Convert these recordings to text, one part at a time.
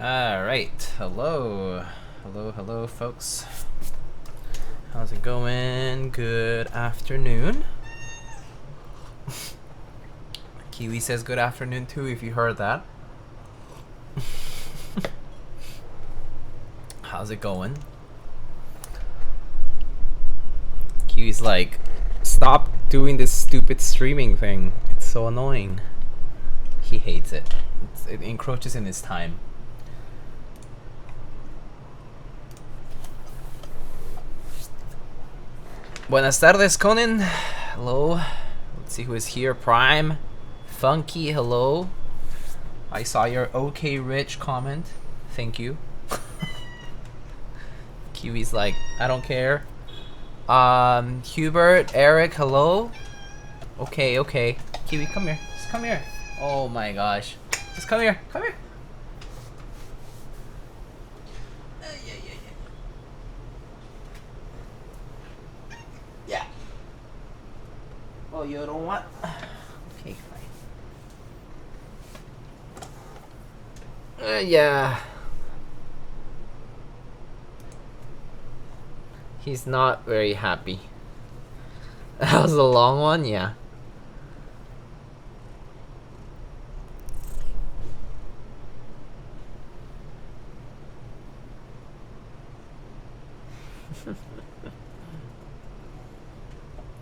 Alright, hello folks. How's it going? Good afternoon. Kiwi says good afternoon too, if you heard that. How's it going? Kiwi's like, stop doing this stupid streaming thing. It's so annoying. He hates it. It encroaches in his time. Buenas tardes, Conan. Hello. Let's see who is here. Prime. Funky, hello. I saw your OK Rich comment. Thank you. Kiwi's like, I don't care. Hubert, Eric, hello. Okay. Kiwi, come here. Just come here. Oh my gosh. Just come here. Come here. Yeah. Oh, you don't want? Okay, fine. Yeah. He's not very happy. That was a long one, yeah.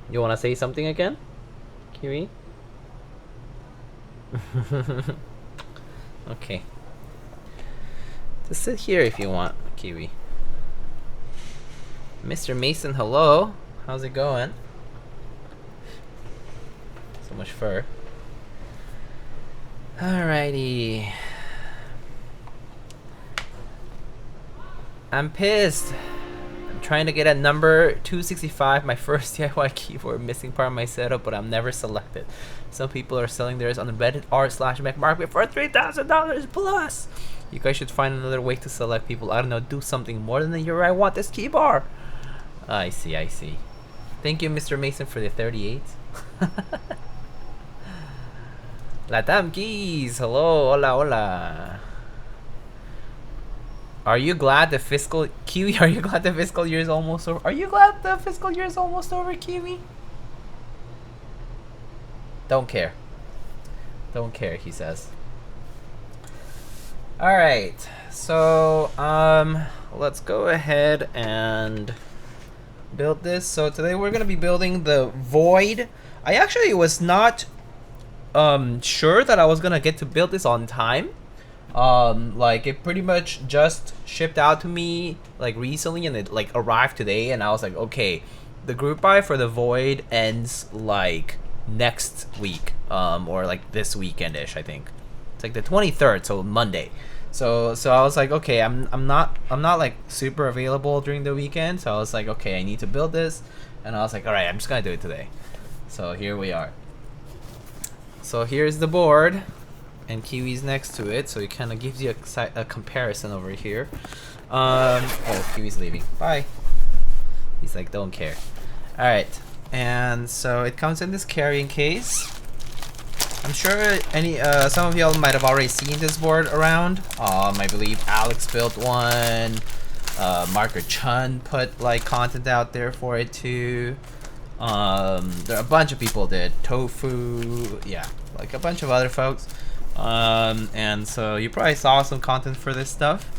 You wanna say something again, Kiwi? Okay. Just sit here if you want, Kiwi. Mr. Mason, hello. How's it going? So much fur. Alrighty. I'm pissed. I'm trying to get a number 265, my first DIY keyboard, missing part of my setup, but I'm never selected. Some people are selling theirs on the Reddit r/Mac Market for $3,000 plus. You guys should find another way to select people. I don't know, do something more than a year. I want this keyboard. I see. Thank you, Mr. Mason, for the 38. Latam Keys, hello, hola. Are you glad the fiscal Kiwi? Are you glad the fiscal year is almost over? Are you glad the fiscal year is almost over, Kiwi? Don't care, he says. All right, so let's go ahead and build this. So today we're gonna be building the Void. I actually was not sure that I was gonna get to build this on time. Like it pretty much just shipped out to me like recently, and it like arrived today, and I was like, okay, the group buy for the Void ends like next week, or like this weekend-ish, I think. It's like the 23rd, so Monday. So I was like, okay, I'm not like super available during the weekend, so I was like, okay, I need to build this, and I was like, all right, I'm just gonna do it today. So here we are. So here's the board, and Kiwi's next to it, so it kind of gives you a comparison over here. Oh, Kiwi's leaving. Bye. He's like, don't care. All right, and so it comes in this carrying case. I'm sure some of y'all might have already seen this board around. I believe Alex built one. Marker Chun put like content out there for it too. There are a bunch of people did. Tofu, yeah, like a bunch of other folks. And so you probably saw some content for this stuff,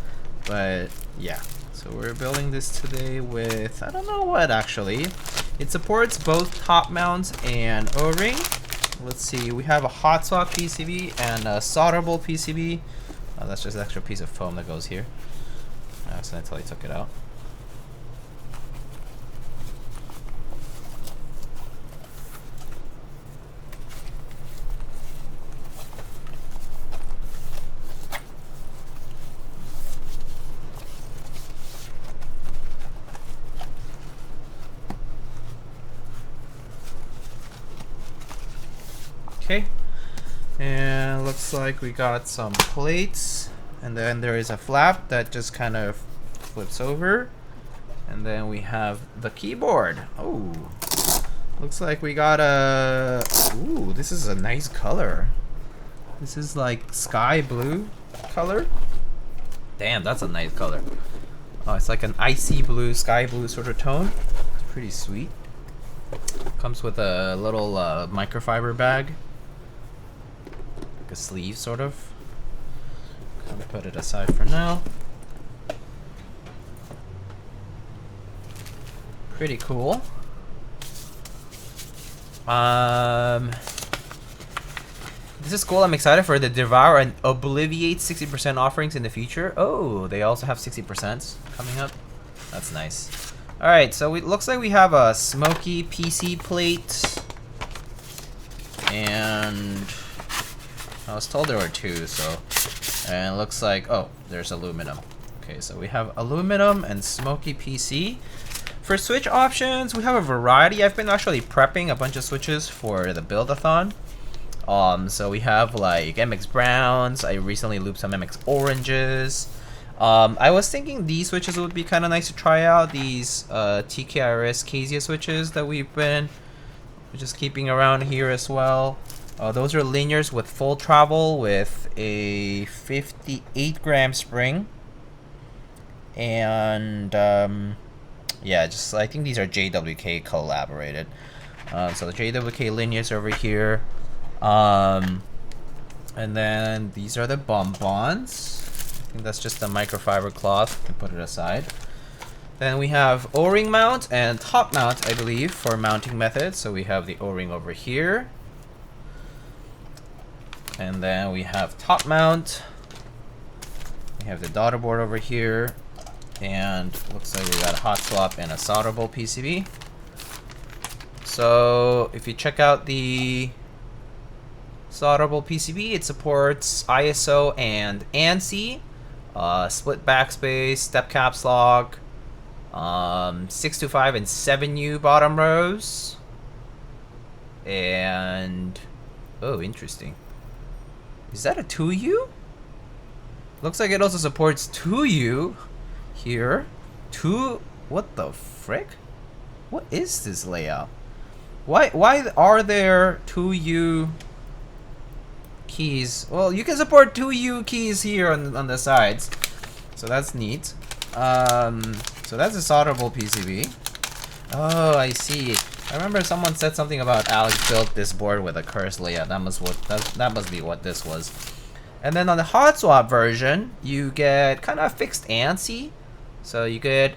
but yeah. So we're building this today with, I don't know what actually. It supports both top mounts and O-ring. Let's see, we have a hot swap PCB and a solderable PCB. That's just an extra piece of foam that goes here. I accidentally took it out. Okay, and looks like we got some plates, and then there is a flap that just kind of flips over, and then we have the keyboard. Oh, looks like we got a, ooh, this is a nice color. This is like sky blue color. Damn, that's a nice color. Oh, it's like an icy blue, sky blue sort of tone. It's pretty sweet. Comes with a little microfiber bag. Like a sleeve, sort of. I'm gonna put it aside for now. Pretty cool. This is cool. I'm excited for the Devour and Obliviate 60% offerings in the future. Oh, they also have 60% coming up. That's nice. Alright, so it looks like we have a smoky PC plate. And I was told there were two, so. And it looks like, oh, there's aluminum. Okay, so we have aluminum and smoky PC. For switch options, we have a variety. I've been actually prepping a bunch of switches for the build-a-thon. So we have like MX Browns. I recently looped some MX Oranges. I was thinking these switches would be kind of nice to try out. These TKRS Kaisya switches that we've been just keeping around here as well. Those are linears with full travel with a 58-gram spring. And yeah, just I think these are JWK collaborated. So the JWK linears over here. And then these are the bonbons. I think that's just a microfiber cloth. You can put it aside. Then we have O-ring mount and top mount, I believe, for mounting methods. So we have the O-ring over here. And then we have top mount. We have the daughter board over here. And looks like we got a hot swap and a solderable PCB. So if you check out the solderable PCB, it supports ISO and ANSI, split backspace, step caps lock, 625 and 7U bottom rows, and oh, interesting. Is that a 2U? Looks like it also supports 2U here. What the frick? What is this layout? Why are there 2U keys? Well, you can support 2U keys here on the sides, so that's neat. So that's a solderable PCB. Oh, I see. I remember someone said something about Alex built this board with a cursed layout. That must be what this was. And then on the hot swap version, you get kind of fixed ANSI. So you get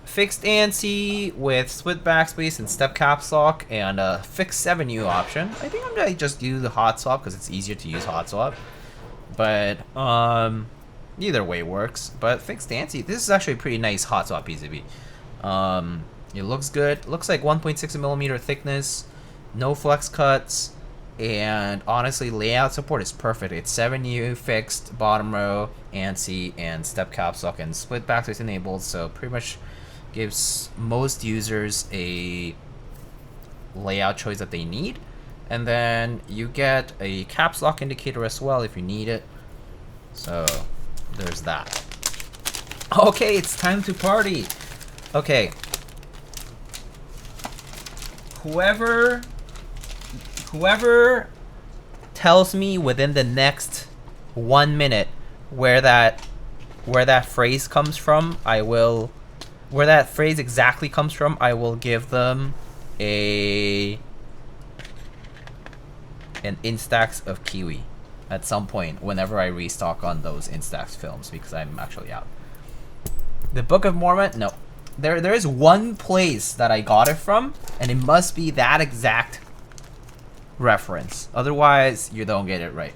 fixed ANSI with split backspace and step caps lock and a fixed 7U option. I think I'm gonna just do the hot swap because it's easier to use hot swap. But either way works. But fixed ANSI, this is actually a pretty nice hot swap PCB. It looks good. Looks like 1.6mm thickness, no flex cuts, and honestly, layout support is perfect. It's 7U fixed bottom row, ANSI, and step caps lock, and split backspace enabled. So pretty much gives most users a layout choice that they need. And then you get a caps lock indicator as well if you need it. So there's that. Okay, it's time to party. Okay. Whoever tells me within the next 1 minute where that phrase comes from, where that phrase exactly comes from, I will give them an Instax of Kiwi at some point whenever I restock on those Instax films, because I'm actually out. The Book of Mormon, no. There is one place that I got it from, and it must be that exact reference. Otherwise, you don't get it right.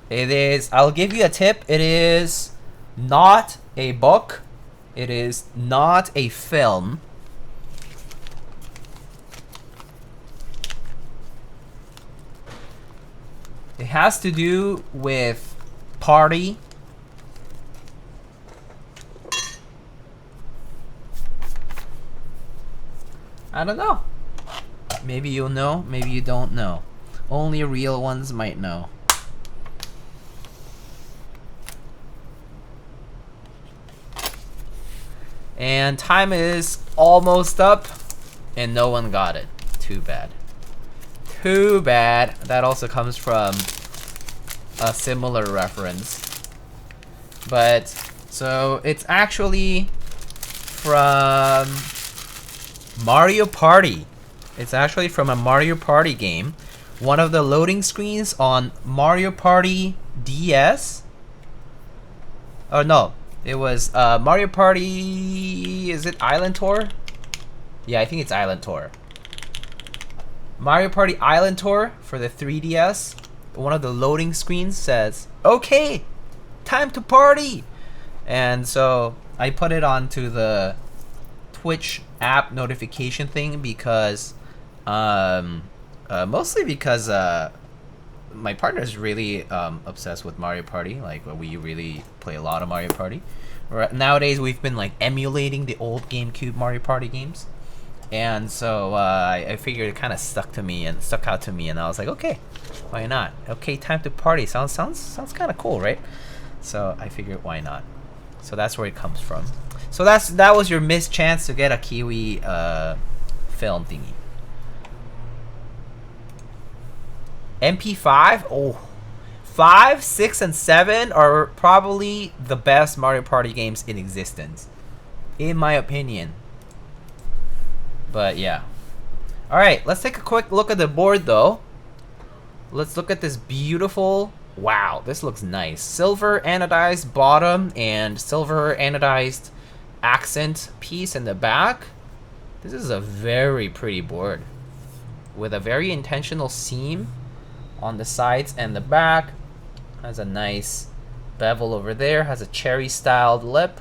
It is, I'll give you a tip, it is not a book. It is not a film. It has to do with party. I don't know. Maybe you'll know, maybe you don't know. Only real ones might know. And time is almost up, and no one got it. Too bad. Too bad. That also comes from a similar reference. But so it's actually from Mario Party. It's actually from a Mario Party game. One of the loading screens on Mario Party DS. Oh no, it was Mario Party. Is it Island Tour? Yeah, I think it's Island Tour. Mario Party Island Tour for the 3DS. One of the loading screens says, "Okay, time to party," and so I put it onto the Twitch app notification thing because, mostly because my partner is really obsessed with Mario Party. Like, we really play a lot of Mario Party. Nowadays, we've been like emulating the old GameCube Mario Party games, and so I figured it kind of stuck out to me, and I was like, okay, why not? Okay, time to party. Sounds kind of cool, right? So I figured, why not? So that's where it comes from. So that was your missed chance to get a Kiwi film thingy. MP5? Oh, 5, 6, and 7 are probably the best Mario Party games in existence, in my opinion. But yeah. Alright, let's take a quick look at the board though. Let's look at this beautiful... Wow, this looks nice. Silver anodized bottom and silver anodized accent piece in the back. This is a very pretty board with a very intentional seam on the sides and the back. Has a nice bevel over there. Has a cherry styled lip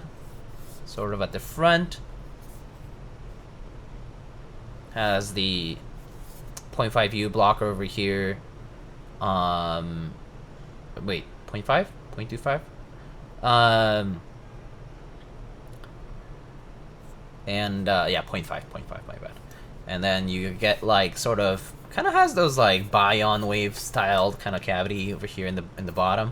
sort of at the front. Has the 0.5 U blocker over here. Wait, 0.5? 0.25? Yeah, 0.5, my bad. And then you get like sort of kind of has those like Bion wave styled kind of cavity over here in the bottom.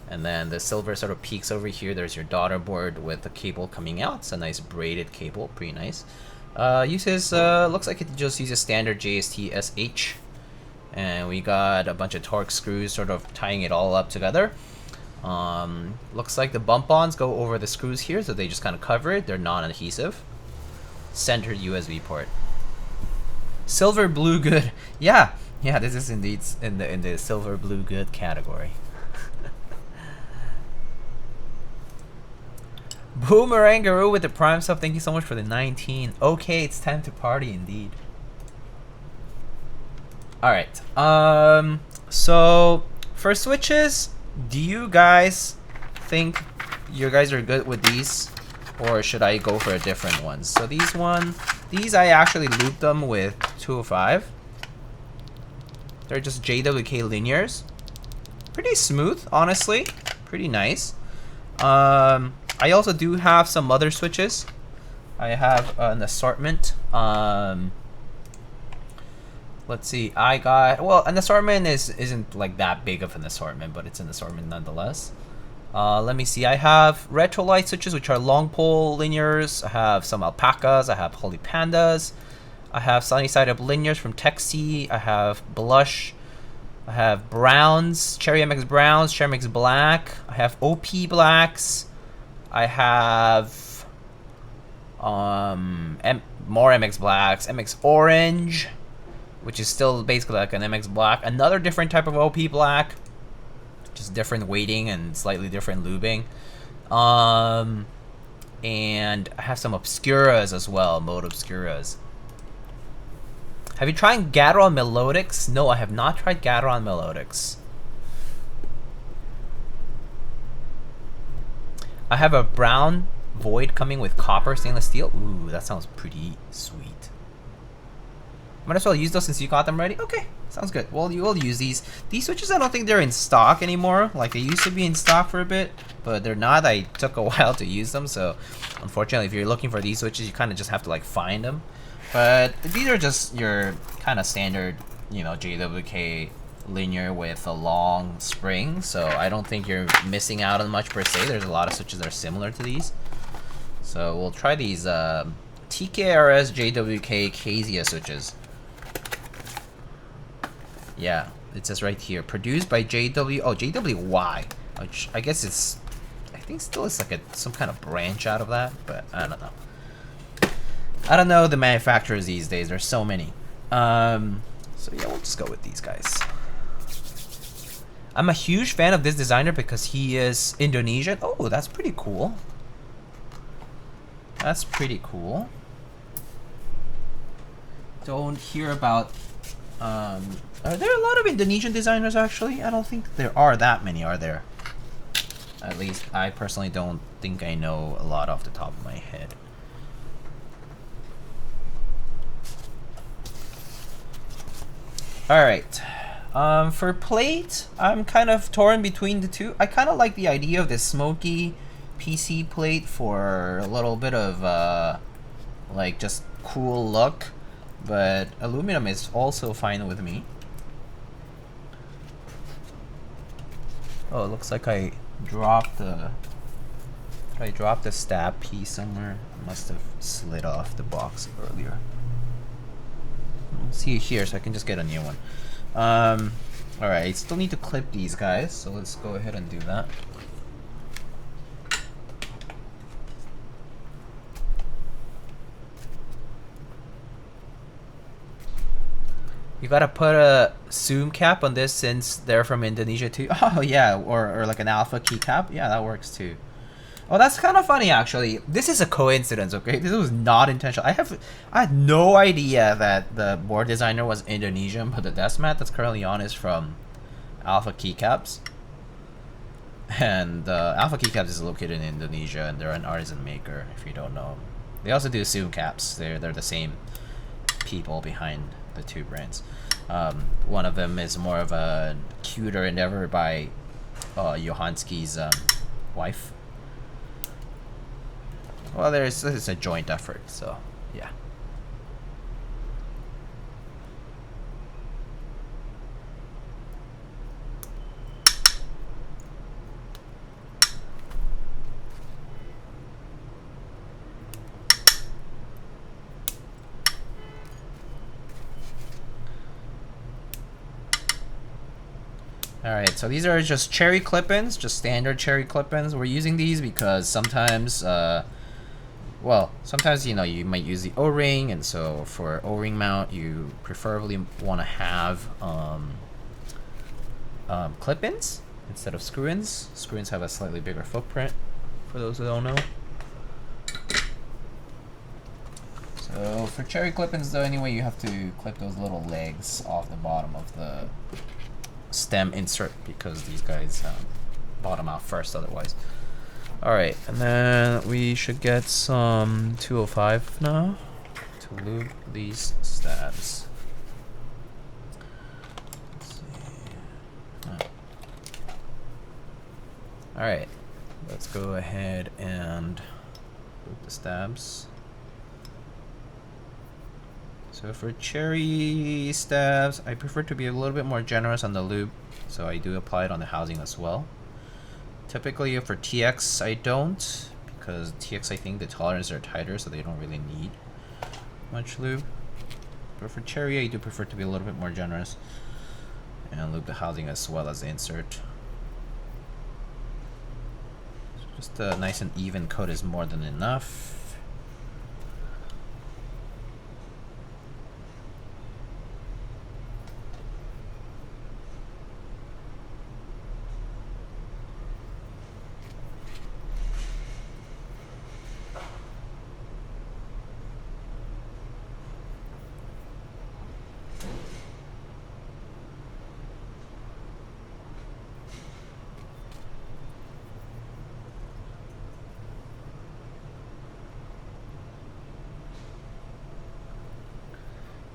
And then the silver sort of peaks over here. There's your daughter board with the cable coming out. It's a nice braided cable, pretty nice. Uses looks like it just uses standard JST SH. And we got a bunch of Torx screws sort of tying it all up together. Looks like the bump-ons go over the screws here, so they just kind of cover it. They're non-adhesive. Centered USB port. Silver blue good. Yeah, this is indeed in the silver blue good category. Boomerangaroo with the Prime sub. Thank you so much for the 19. Okay, it's time to party indeed. Alright, so for switches, do you guys think you guys are good with these, or should I go for a different one? So these I actually looped them with 205. They're just JWK linears. Pretty smooth, honestly. Pretty nice. I also do have some other switches. I have an assortment. Let's see, I got, well, an assortment isn't like that big of an assortment, but it's an assortment nonetheless. Let me see, I have Retrolight switches, which are long pole linears. I have some alpacas, I have holy pandas. I have sunny side up linears from Texi. I have blush. I have browns, Cherry MX browns, Cherry MX black. I have OP blacks. I have more MX blacks, MX orange, which is still basically like an MX black. Another different type of OP black, just different weighting and slightly different lubing. And I have some obscuras as well, mode obscuras. Have you tried Gateron Melodics? No, I have not tried Gateron Melodics. I have a brown void coming with copper stainless steel. Ooh, that sounds pretty sweet. Might as well use those since you got them ready. Okay, sounds good. Well, you will use these. These switches, I don't think they're in stock anymore. Like, they used to be in stock for a bit, but they're not. I took a while to use them, so unfortunately, if you're looking for these switches, you kind of just have to, like, find them. But these are just your kind of standard, you know, JWK linear with a long spring, so I don't think you're missing out on much per se. There's a lot of switches that are similar to these. So we'll try these TKRS JWK Kaisya switches. Yeah, it says right here, produced by JW. Oh, JWY. Which I guess it's, I think still it's like some kind of branch out of that, but I don't know. I don't know the manufacturers these days. There's so many. So yeah, we'll just go with these guys. I'm a huge fan of this designer because he is Indonesian. Oh, that's pretty cool. That's pretty cool. Don't hear about... are there a lot of Indonesian designers actually? I don't think there are that many, are there? At least I personally don't think I know a lot off the top of my head. Alright. For plate, I'm kind of torn between the two. I kind of like the idea of this smoky PC plate for a little bit of like just cool look, but aluminum is also fine with me. Oh, it looks like I dropped the stab piece somewhere. I must have slid off the box earlier. See it here, so I can just get a new one. Alright, I still need to clip these guys, so let's go ahead and do that. You gotta put a zoom cap on this since they're from Indonesia too. Oh yeah, or like an alpha keycap. Yeah, that works too. Oh, that's kind of funny actually. This is a coincidence, okay? This was not intentional. I had no idea that the board designer was Indonesian, but the desk mat that's currently on is from Alpha Keycaps. And Alpha Keycaps is located in Indonesia, and they're an artisan maker, if you don't know. They also do zoom caps. They're the same people behind the two brands. One of them is more of a cuter endeavor by Johanski's wife. Well, it's a joint effort, so yeah. Alright, so these are just cherry clip-ins, just standard cherry clip-ins. We're using these because sometimes well, sometimes, you know, you might use the O-ring, and so for O-ring mount, you preferably want to have clip-ins instead of screw-ins. Screw-ins have a slightly bigger footprint, for those who don't know. So for cherry clip-ins, though, anyway, you have to clip those little legs off the bottom of the stem insert because these guys bottom out first otherwise. Alright, and then we should get some 205 now to lube these stabs. Let's see. Alright, let's go ahead and lube the stabs. So for cherry stabs, I prefer to be a little bit more generous on the lube, so I do apply it on the housing as well. Typically for TX I don't, because TX I think the tolerances are tighter, so they don't really need much lube. But for cherry I do prefer to be a little bit more generous and lube the housing as well as the insert. So just a nice and even coat is more than enough.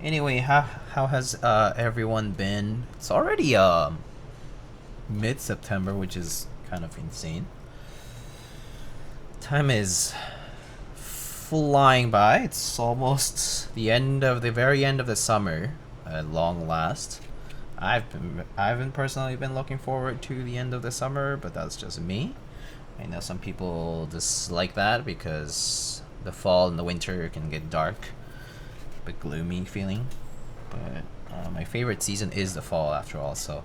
Anyway, how has everyone been? It's already mid-September, which is kind of insane. Time is flying by. It's almost the very end of the summer at long last. I haven't personally been looking forward to the end of the summer, but that's just me. I know some people dislike that because the fall and the winter can get dark, a bit gloomy feeling. But My favorite season is the fall, after all, so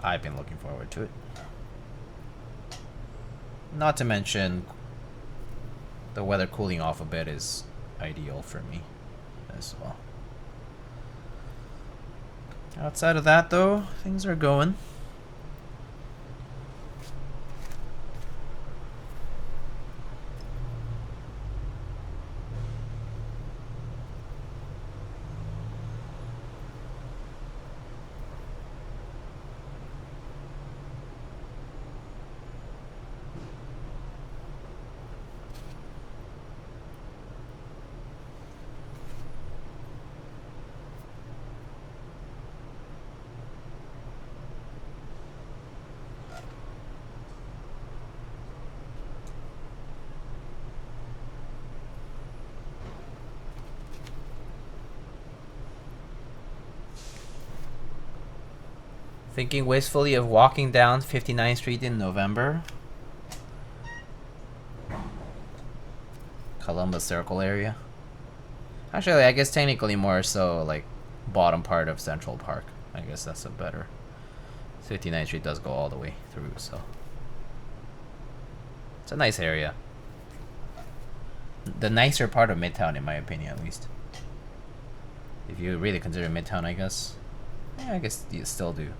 I've been looking forward to it. Not to mention, the weather cooling off a bit is ideal for me as well. Outside of that, though, things are going. Thinking wistfully of walking down 59th Street in November. Columbus Circle area. Actually, I guess technically more so like bottom part of Central Park. I guess that's a better. 59th Street does go all the way through, so it's a nice area. The nicer part of Midtown, in my opinion, at least. If you really consider Midtown, I guess. Yeah, I guess you still do.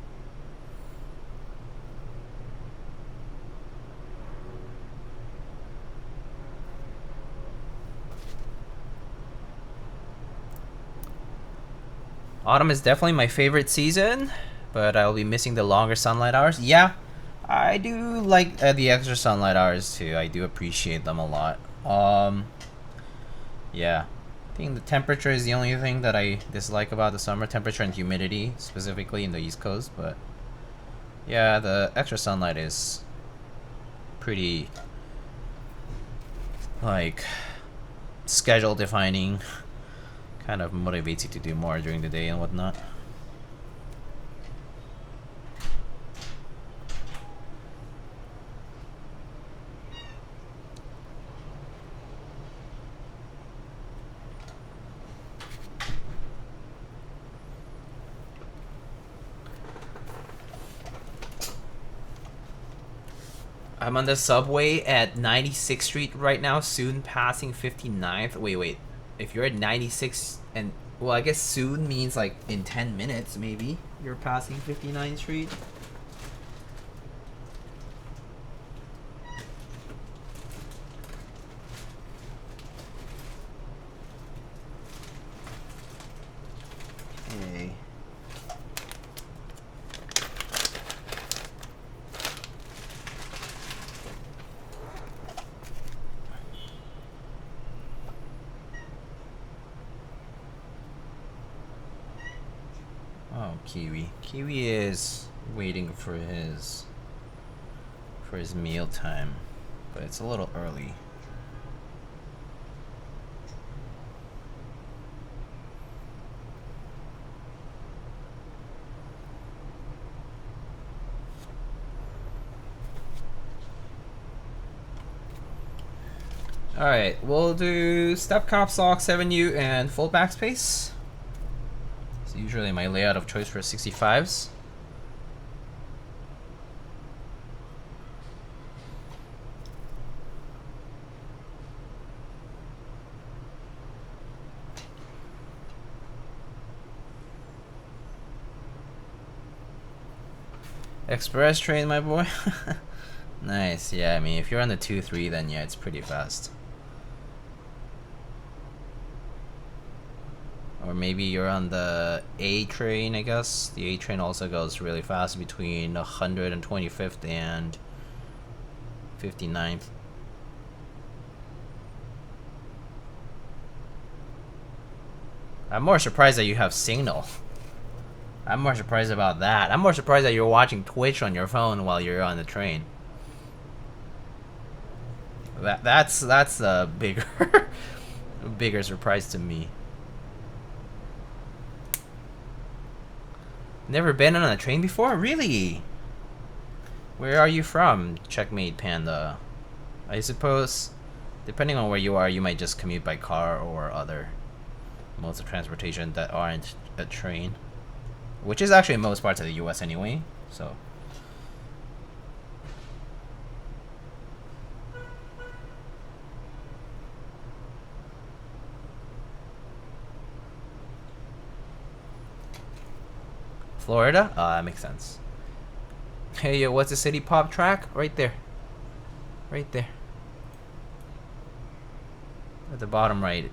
Autumn is definitely my favorite season, but I'll be missing the longer sunlight hours. Yeah, I do like the extra sunlight hours too. I do appreciate them a lot. Yeah, I think the temperature is the only thing that I dislike about the summer. Temperature and humidity, specifically in the East Coast. But yeah, the extra sunlight is pretty, like, schedule defining. Kind of motivates you to do more during the day and whatnot. I'm on the subway at 96th Street right now, soon passing 59th. Wait. If you're at 96 and, well, I guess soon means like in 10 minutes maybe you're passing 59th Street. Okay. Oh, Kiwi. Kiwi is waiting for his meal time, but it's a little early. Alright, we'll do step cop sock 7U and full backspace. It's usually my layout of choice for 65s. Express train, my boy. Nice, yeah, I mean, if you're on the 2-3, then yeah, it's pretty fast. Or maybe you're on the A train, I guess. The A train also goes really fast between 125th and 59th. I'm more surprised that you have signal. I'm more surprised about that. I'm more surprised that you're watching Twitch on your phone while you're on the train. That's a bigger bigger surprise to me. Never been on a train before? Really? Where are you from, Checkmate Panda? I suppose, depending on where you are, you might just commute by car or other modes of transportation that aren't a train, which is actually in most parts of the US anyway. So Florida? That makes sense. Hey, yo, what's the city pop track? Right there. Right there. At the bottom right.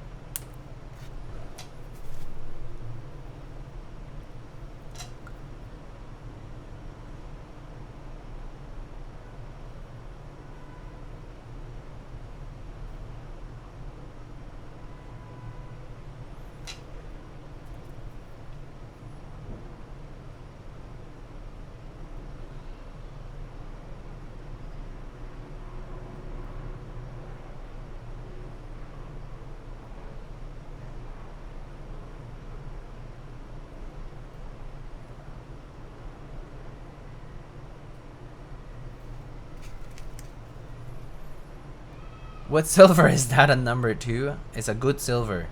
What silver is that a number 2? It's a good silver.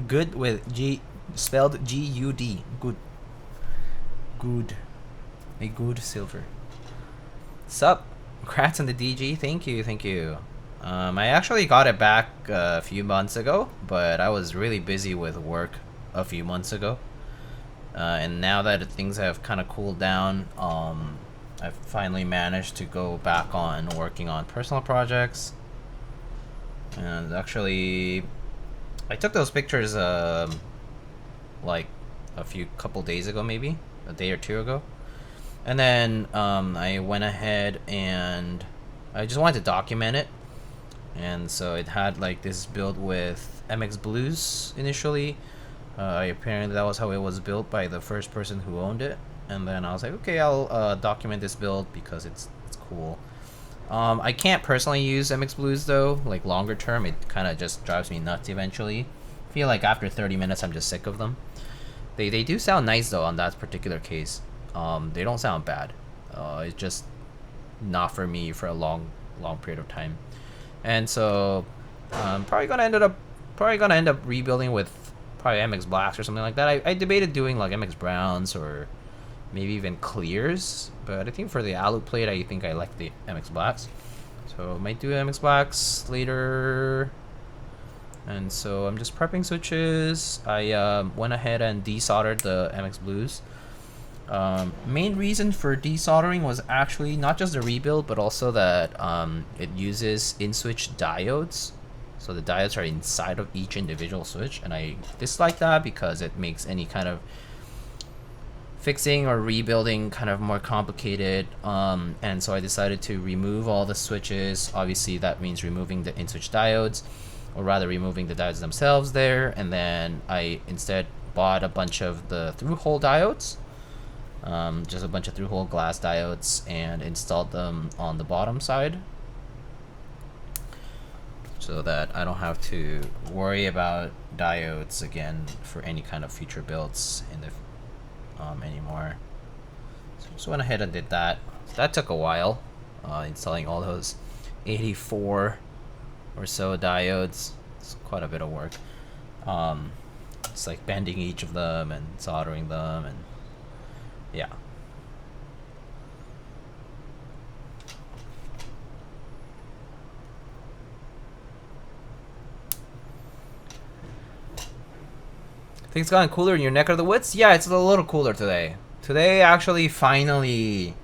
Good with G, spelled G-U-D. Good. Good. A good silver. Sup? Congrats on the DG. Thank you, thank you. I actually got it back a few months ago, but I was really busy with work a few months ago. And now that things have kind of cooled down, I've finally managed to go back on working on personal projects. And actually, I took those pictures like a couple days ago, maybe a day or two ago, and then I went ahead and I just wanted to document it. And so it had like this build with MX Blues initially. Apparently that was how it was built by the first person who owned it, and then I was like, okay, I'll document this build because it's cool. I can't personally use MX Blues though, like longer term. It kind of just drives me nuts eventually. I feel like after 30 minutes I'm just sick of them. They do sound nice though on that particular case. They don't sound bad. It's just not for me for a long period of time. And so I'm probably gonna end up rebuilding with probably MX Blacks or something like that. I debated doing like MX Browns or maybe even clears, but I think for the alu plate I think I like the MX Blacks, so I might do MX Blacks later. And so I'm just prepping switches. I went ahead and desoldered the MX Blues. Main reason for desoldering was actually not just the rebuild, but also that it uses in-switch diodes. So the diodes are inside of each individual switch, and I dislike that because it makes any kind of fixing or rebuilding kind of more complicated. And so I decided to remove all the switches. Obviously that means removing the in-switch diodes, or rather removing the diodes themselves there. And then I instead bought a bunch of the through-hole diodes, just a bunch of through-hole glass diodes, and installed them on the bottom side so that I don't have to worry about diodes again for any kind of future builds in the anymore. So just went ahead and did that. So that took a while, installing all those 84 or so diodes. It's quite a bit of work. It's like bending each of them and soldering them, and yeah. Things gotten cooler in your neck of the woods? Yeah, it's a little cooler today. Today actually finally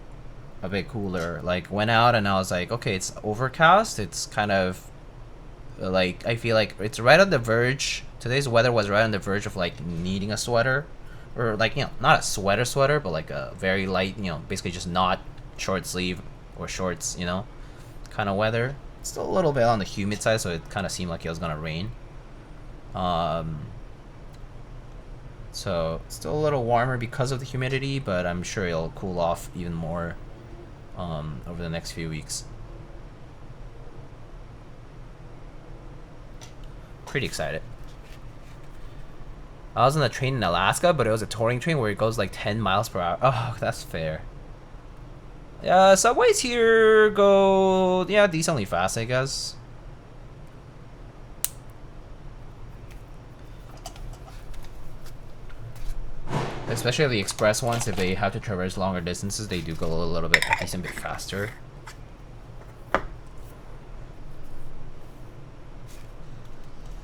a bit cooler. Like went out and I was like, okay, it's overcast. It's kind of like, I feel like it's right on the verge. Today's weather was right on the verge of like needing a sweater, or like, you know, not a sweater, but like a very light, you know, basically just not short sleeve or shorts, you know, kind of weather. It's still a little bit on the humid side, so it kind of seemed like it was gonna rain. So still a little warmer because of the humidity, but I'm sure it'll cool off even more over the next few weeks. Pretty excited. I was on a train in Alaska, but it was a touring train where it goes like 10 miles per hour. Oh, that's fair. Yeah, subways here go, yeah, decently fast, I guess. especially the express ones, if they have to traverse longer distances, they do go a little bit, a decent bit faster.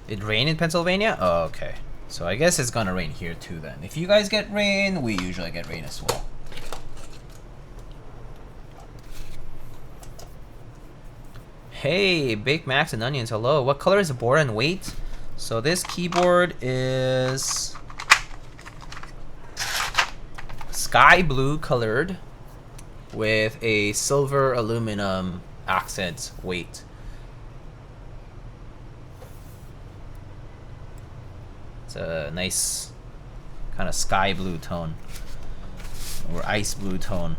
It rained in Pennsylvania? Oh, okay. So I guess it's gonna rain here too then. If you guys get rain, we usually get rain as well. Hey, Big Macs and Onions, hello. What color is the board and weight? So this keyboard is sky blue colored with a silver aluminum accent weight. It's a nice kind of sky blue tone or ice blue tone.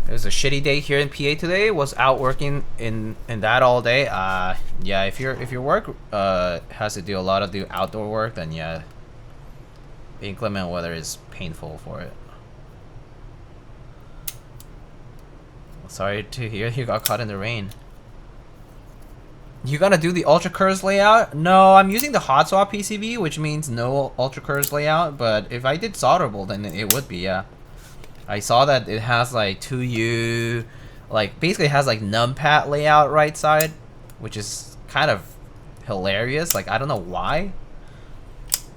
It was a shitty day here in PA today. Was out working in that all day. Yeah, if your work has to do a lot of the outdoor work, then yeah, the inclement weather is painful for it. Sorry to hear you got caught in the rain. You gonna do the Ultra Curves layout? No, I'm using the hot swap PCB, which means no Ultra Curves layout. But if I did solderable, then it would be, yeah. I saw that it has like 2U, like basically it has like numpad layout right side, which is kind of hilarious. Like I don't know why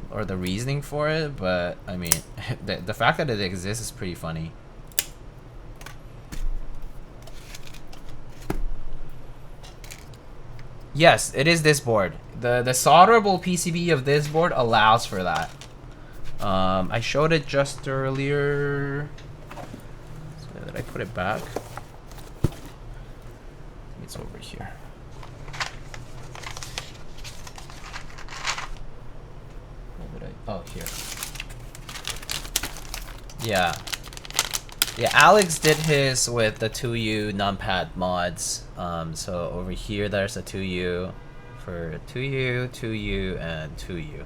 or the reasoning for it, but I mean the fact that it exists is pretty funny. Yes, it is this board. The solderable PCB of this board allows for that. I showed it just earlier. Did I put it back? It's over here. Where did I? Oh, here. Yeah. Yeah, Alex did his with the 2U numpad mods. So over here, there's a 2U for 2U, 2U, and 2U.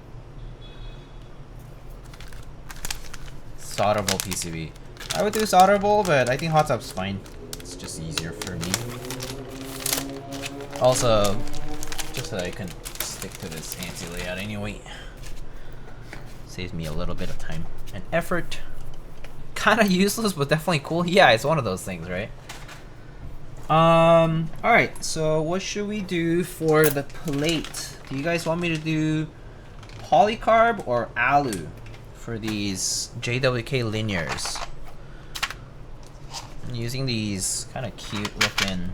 Solderable PCB. I would do solderable, but I think hot swap's fine. It's just easier for me. Also, just so I can stick to this fancy layout anyway. Saves me a little bit of time and effort. Kind of useless, but definitely cool. Yeah, it's one of those things, right? Alright, so what should we do for the plate? Do you guys want me to do polycarb or alu for these JWK linears? I'm using these kind of cute looking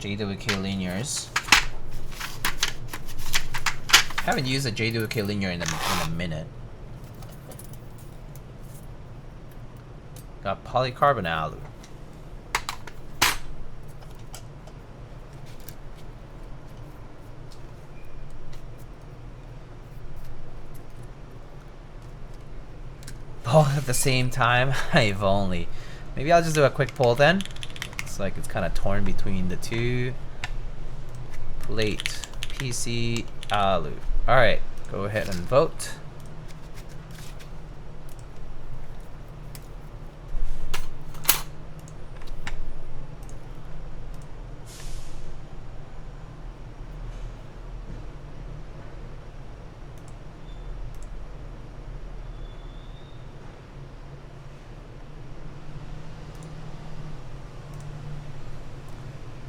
JWK linears. I haven't used a JWK linear in a minute. Got polycarb and alu. Both at the same time? If only. Maybe I'll just do a quick poll then. Looks like it's kind of torn between the two. Plate, PC, alu. Alright, go ahead and vote.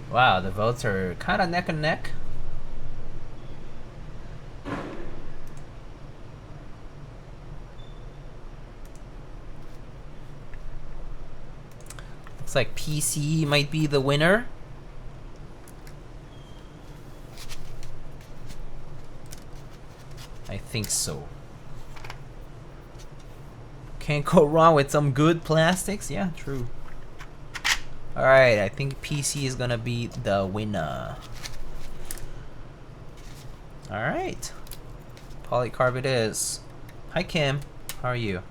Wow, the votes are kind of neck and neck. Looks like PC might be the winner. I think so. Can't go wrong with some good plastics. Yeah, true. Alright, I think PC is gonna be the winner. Alright. Polycarb it is. Hi Kim, how are you?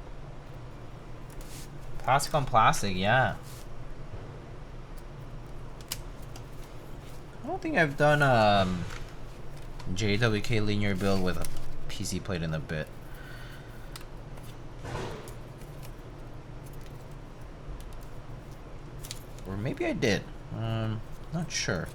Plastic on plastic, yeah. I don't think I've done JWK linear build with a PC plate in a bit. Or maybe I did. Not sure.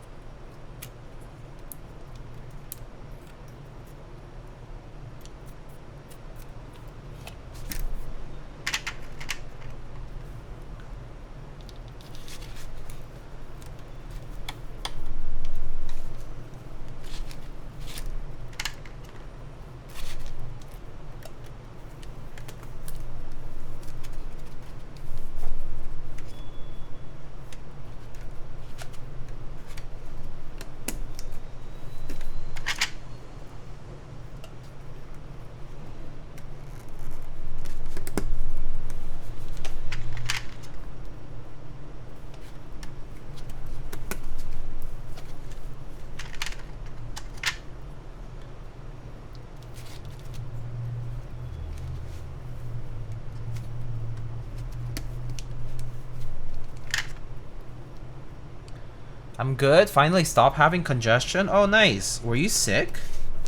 I'm good. Finally stopped having congestion. Oh, nice. Were you sick?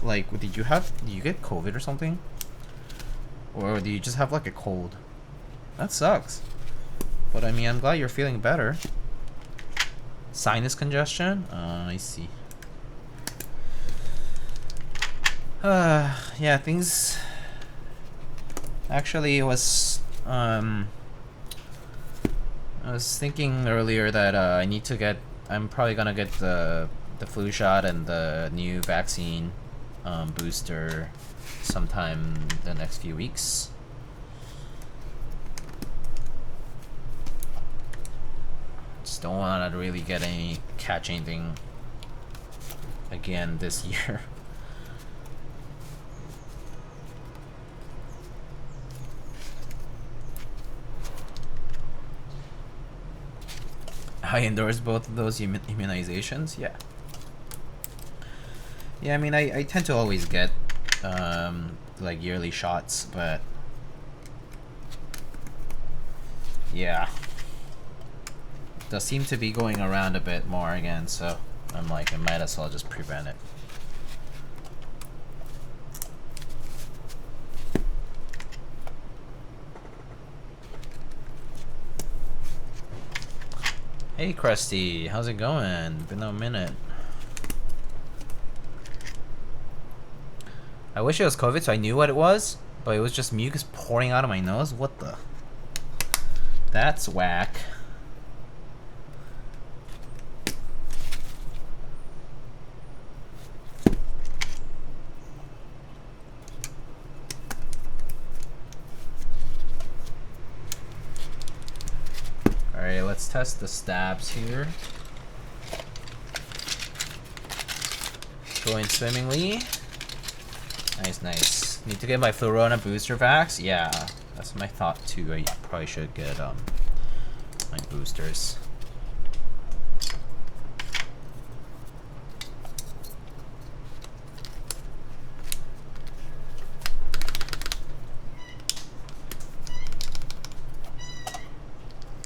Like, did you get COVID or something? Or do you just have like a cold? That sucks. But I mean, I'm glad you're feeling better. Sinus congestion? I see. Yeah, things... Actually, it was... I was thinking earlier that I need to get... I'm probably gonna get the flu shot and the new vaccine booster sometime the next few weeks. Just don't want to really catch anything again this year. I endorse both of those immunizations. Yeah. Yeah, I mean, I tend to always get like yearly shots, but yeah, it does seem to be going around a bit more again, so I'm like, I might as well just prevent it. Hey Krusty, how's it going? Been a minute. I wish it was COVID so I knew what it was, but it was just mucus pouring out of my nose. What the? That's whack. Alright, let's test the stabs here. Going swimmingly. Nice, nice. Need to get my Florona booster vax? Yeah, that's my thought too. I probably should get my boosters.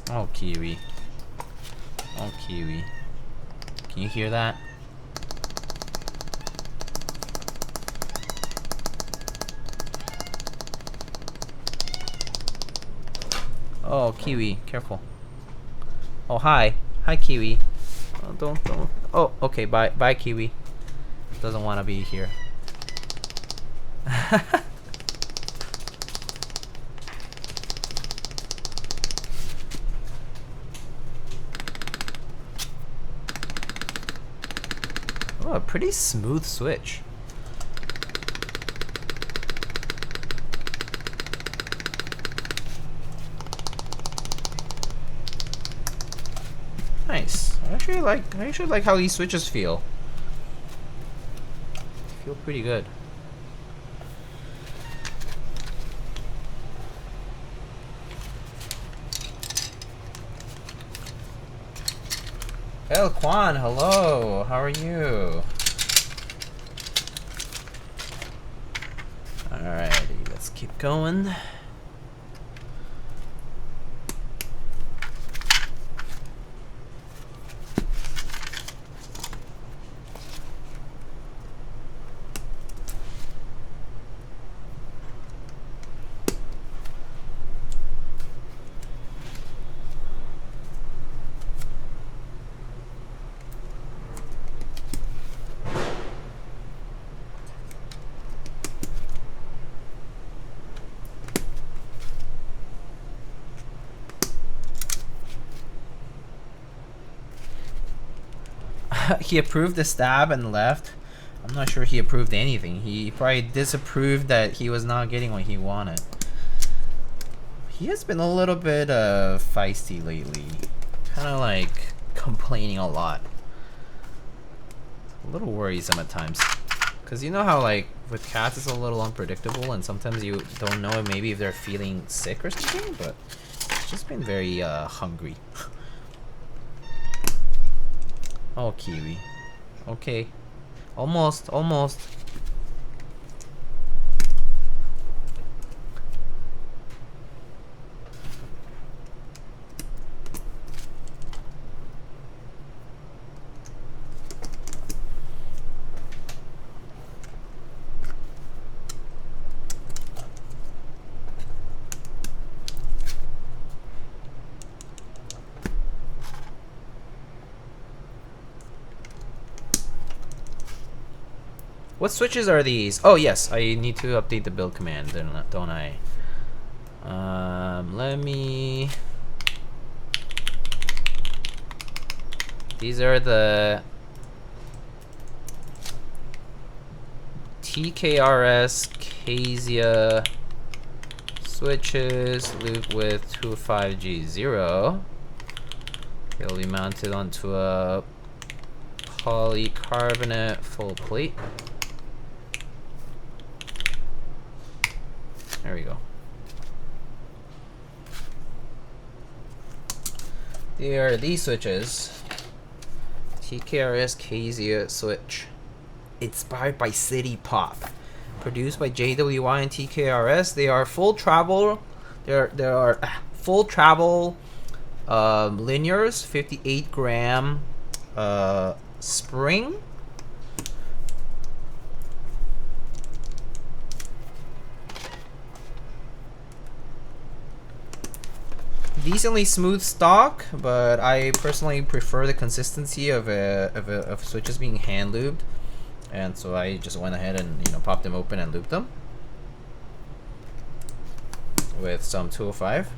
Oh, Kiwi. Oh, Kiwi. Can you hear that? Oh, Kiwi, careful. Oh, hi. Hi, Kiwi. Oh, don't. Oh, okay, bye, Kiwi. Doesn't want to be here. Oh, a pretty smooth switch. Nice. I actually like how these switches feel. Feel pretty good. El Quan, hello. How are you? Alrighty, let's keep going. he approved the stab and left. I'm not sure he approved anything. He probably disapproved that he was not getting what he wanted. He has been a little bit feisty lately. Kind of like complaining a lot. A little worrisome at times. Because you know how like with cats it's a little unpredictable and sometimes you don't know maybe if they're feeling sick or something, but it's just been very hungry. Oh, Kiwi. Okay. Almost, almost. What switches are these? Oh yes, I need to update the build command, don't I? Let me... These are the TKRS Kaisya switches, loop width 25G0. They'll be mounted onto a polycarbonate full plate. There we go. They are these switches. TKRS Kaisya switch. Inspired by City Pop. Produced by JWI and TKRS. They are full travel. There are full travel linears. 58 gram spring. Decently smooth stock, but I personally prefer the consistency of switches being hand lubed, and so I just went ahead and popped them open and lubed them with some 205.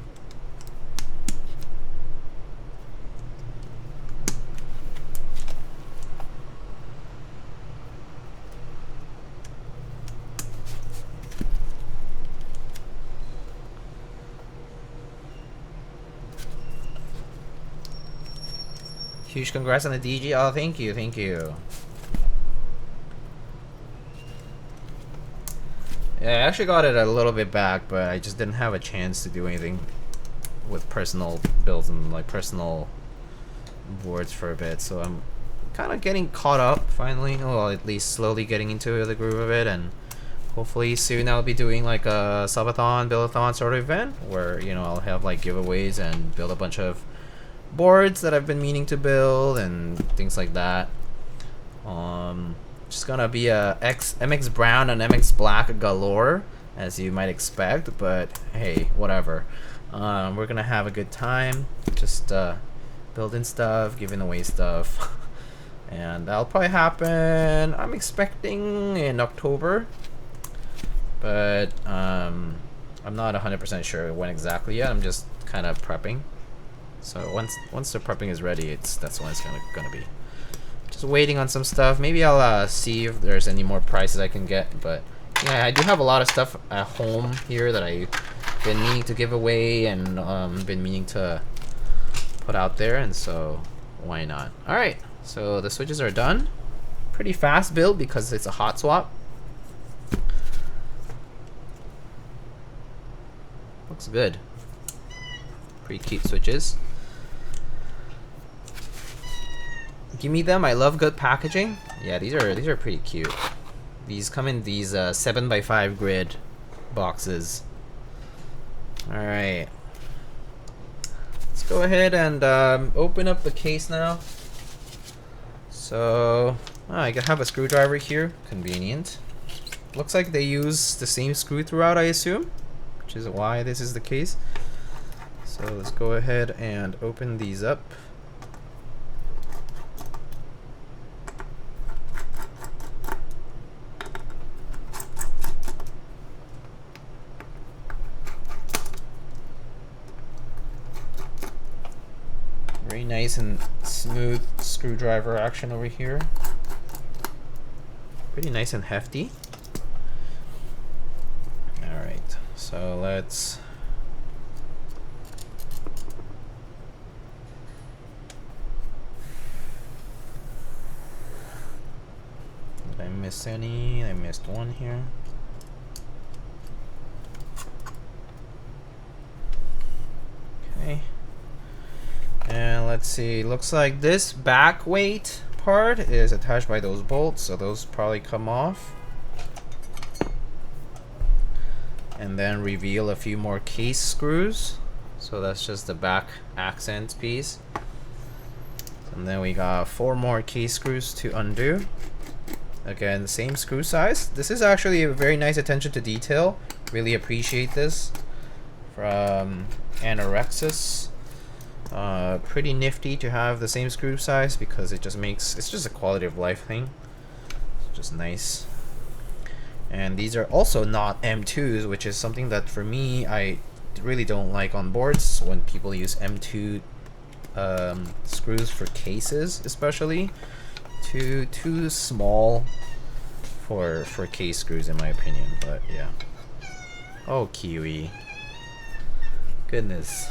Huge congrats on the DG. Oh, thank you, thank you. Yeah, I actually got it a little bit back, but I just didn't have a chance to do anything with personal builds and like personal boards for a bit. So I'm kind of getting caught up finally. Well, at least slowly getting into the groove of it, and hopefully soon I'll be doing like a subathon, build-a-thon sort of event where I'll have like giveaways and build a bunch of boards that I've been meaning to build and things like that. Just gonna be a MX brown and MX black galore, as you might expect, but hey, whatever. We're gonna have a good time, just building stuff, giving away stuff, and that'll probably happen, I'm expecting, in October, but I'm not 100% sure when exactly yet. I'm just kind of prepping. So once the prepping is ready, that's when it's gonna be. Just waiting on some stuff. Maybe I'll see if there's any more prices I can get. But yeah, I do have a lot of stuff at home here that I've been meaning to give away and been meaning to put out there, and so why not? All right, so the switches are done. Pretty fast build because it's a hot swap. Looks good. Pretty cute switches. Give me them. I love good packaging. Yeah, these are pretty cute. These come in these 7x5 grid boxes. All right, let's go ahead and open up the case now. So I have a screwdriver here. Convenient. Looks like they use the same screw throughout, I assume, which is why this is the case. So let's go ahead and open these up. Very nice and smooth screwdriver action over here. Pretty nice and hefty. Alright, so let's... Did I miss any? I missed one here. Okay. And let's see, looks like this back weight part is attached by those bolts, so those probably come off. And then reveal a few more case screws. So that's just the back accent piece. And then we got 4 more case screws to undo. Again, same screw size. This is actually a very nice attention to detail. Really appreciate this from Anorexus. Pretty nifty to have the same screw size because it just makes, it's just a quality of life thing. It's just nice. And these are also not M2s, which is something that for me I really don't like on boards when people use M2 screws for cases, especially. Too small for case screws in my opinion, but yeah. Oh, Kiwi. Goodness.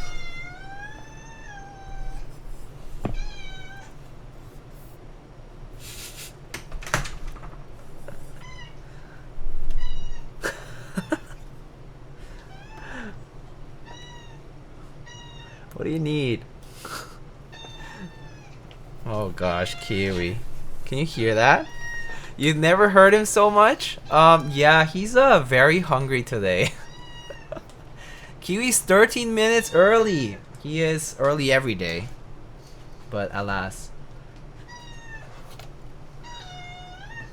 What do you need? Oh gosh, Kiwi. Can you hear that? You've never heard him so much? Yeah, he's very hungry today. Kiwi's 13 minutes early. He is early every day. But alas.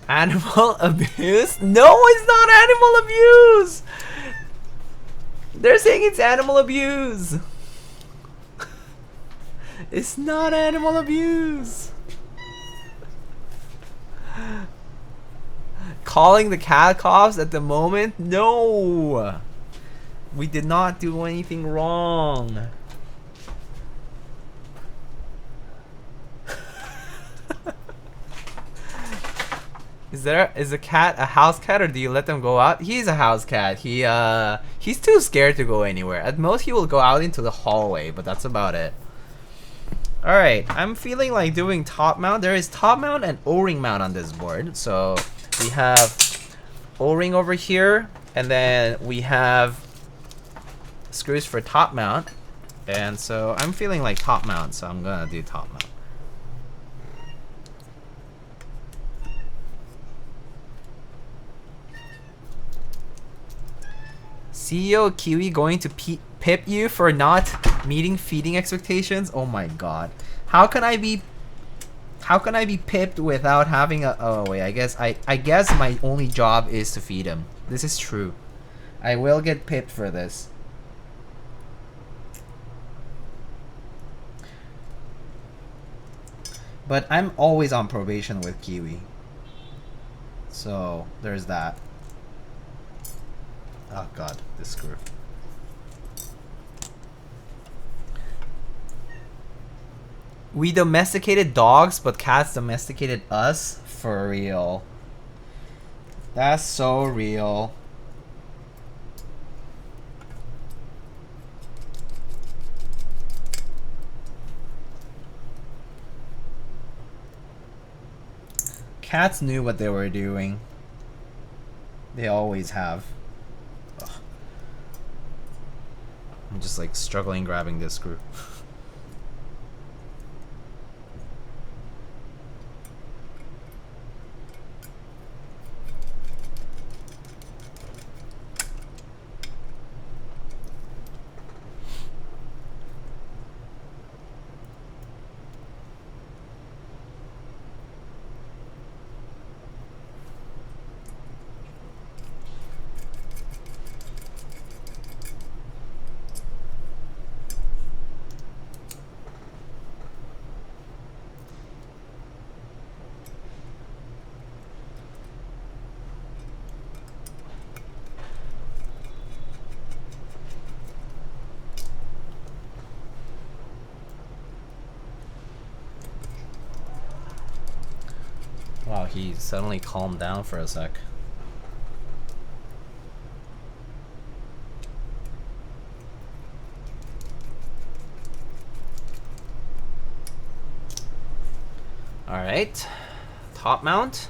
Animal abuse? No, it's not animal abuse! They're saying it's animal abuse. It's not animal abuse. Calling the cat cops at the moment? No. We did not do anything wrong. Is a cat a house cat, or do you let them go out? He's a house cat. He's too scared to go anywhere. At most he will go out into the hallway, but that's about it. Alright, I'm feeling like doing top mount. There is top mount and O-ring mount on this board. So we have O-ring over here, and then we have screws for top mount. And so I'm feeling like top mount, so I'm gonna do top mount. CEO Kiwi going to pip you for not meeting feeding expectations? Oh my god. How can I be pipped without having a... Oh wait, I guess my only job is to feed him. This is true. I will get pipped for this. But I'm always on probation with Kiwi. So there's that. Oh god, this screw. We domesticated dogs, but cats domesticated us? For real. That's so real. Cats knew what they were doing. They always have. Ugh. I'm just like struggling grabbing this screw. he suddenly calmed down for a sec. Alright, top mount,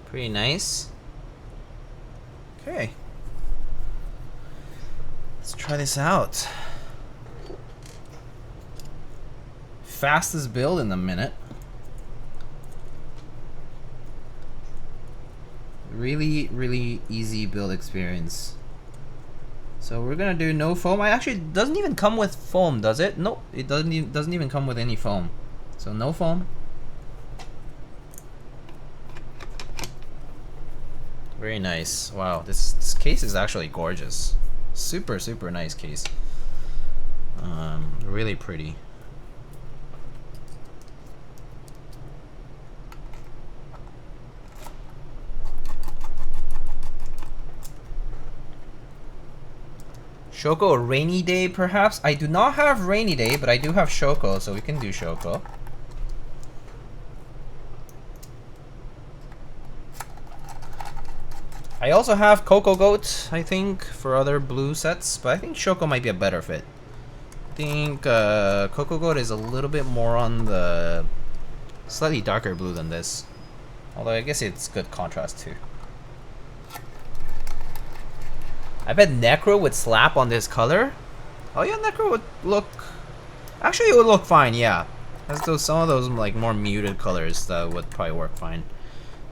pretty nice. Okay, let's try this out. Fastest build in a minute. Really easy build experience. So we're gonna do no foam. I actually doesn't even come with foam, does it? Nope, it doesn't even come with any foam. So no foam. Very nice. Wow, this case is actually gorgeous. Super nice case. Really pretty. Shoko, a rainy day perhaps? I do not have rainy day, but I do have Shoko, so we can do Shoko. I also have Coco Goat, I think, for other blue sets, but I think Shoko might be a better fit. I think Coco Goat is a little bit more on the slightly darker blue than this. Although I guess it's good contrast too. I bet Necro would slap on this color. Oh yeah, Necro would look... Actually, it would look fine, yeah. There's some of those like more muted colors that would probably work fine.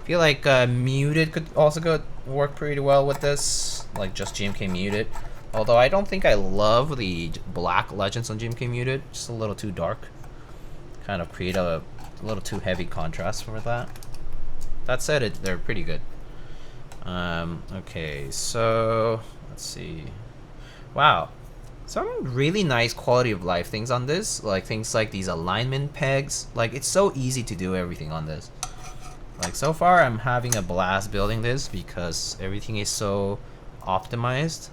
I feel like muted could also work pretty well with this, like just GMK muted. Although I don't think I love the black legends on GMK muted, just a little too dark. Kind of create a little too heavy contrast for that. That said, they're pretty good. Okay, so let's see. Wow, some really nice quality of life things on this, like things like these alignment pegs. Like it's so easy to do everything on this. Like so far I'm having a blast building this because everything is so optimized.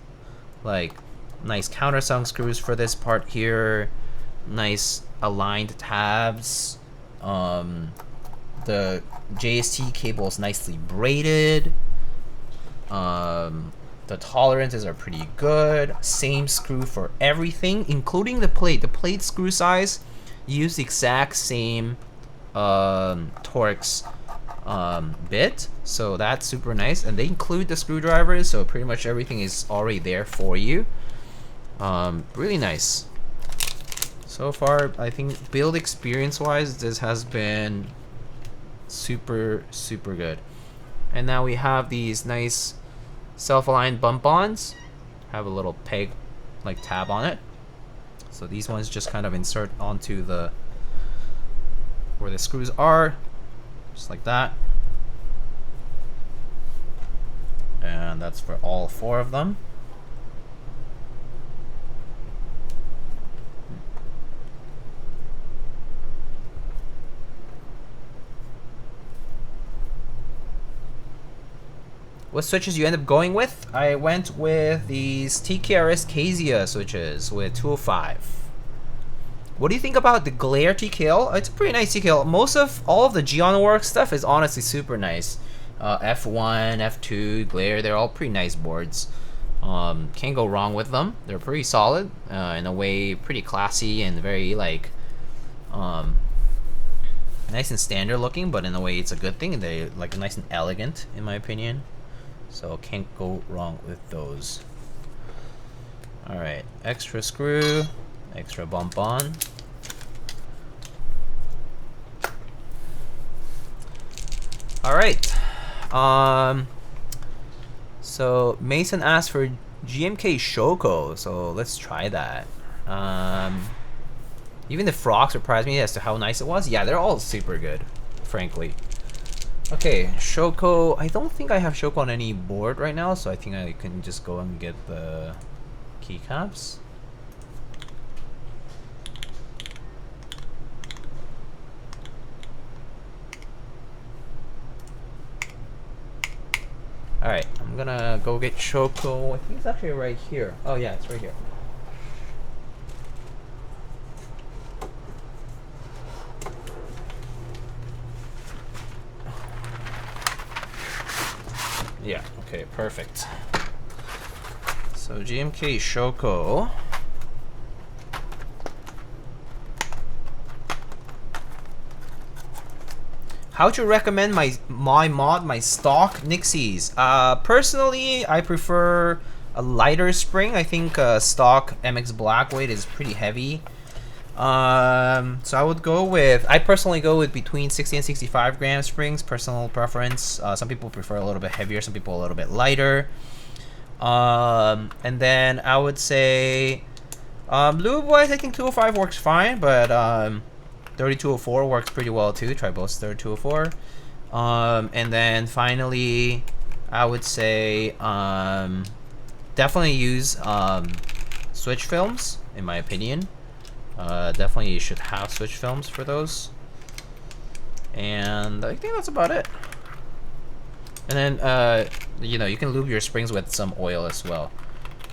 Like nice countersunk screws for this part here, nice aligned tabs, the JST cable is nicely braided, the tolerances are pretty good, same screw for everything including the plate screw size, use the exact same Torx bit, so that's super nice, and they include the screwdrivers, so pretty much everything is already there for you. Really nice. So far, I think build experience wise, this has been super good. And now we have these nice self-aligned bump-ons, have a little peg like tab on it, so these ones just kind of insert onto the where the screws are, just like that. And that's for all 4 of them. What switches you end up going with? I went with these TKRS Kaisya switches with 205. What do you think about the Glare TKL? It's a pretty nice TKL. All of the Geonworks stuff is honestly super nice. F1, F2, Glare, they're all pretty nice boards. Can't go wrong with them. They're pretty solid, in a way pretty classy and very like nice and standard looking, but in a way it's a good thing. They're like nice and elegant in my opinion. So can't go wrong with those. Alright, extra screw, extra bump on. Alright. So Mason asked for GMK Shoko, so let's try that. Even the frog surprised me as to how nice it was. Yeah, they're all super good, frankly. Okay, Shoko. I don't think I have Shoko on any board right now, so I think I can just go and get the keycaps. Alright, I'm gonna go get Shoko. I think it's actually right here. Oh yeah, it's right here. Yeah, okay, perfect. So GMK Shoko. How to recommend my stock Nixies? Personally, I prefer a lighter spring. I think stock MX Black weight is pretty heavy. So I personally go with between 60 and 65 gram springs, personal preference. Some people prefer a little bit heavier, some people a little bit lighter. And then I would say, lube wise, I think 205 works fine, but 3204 works pretty well too. Try both 3204. And then finally, I would say, definitely use switch films, in my opinion. Definitely you should have switch films for those. And I think that's about it. And then, you know, you can lube your springs with some oil as well,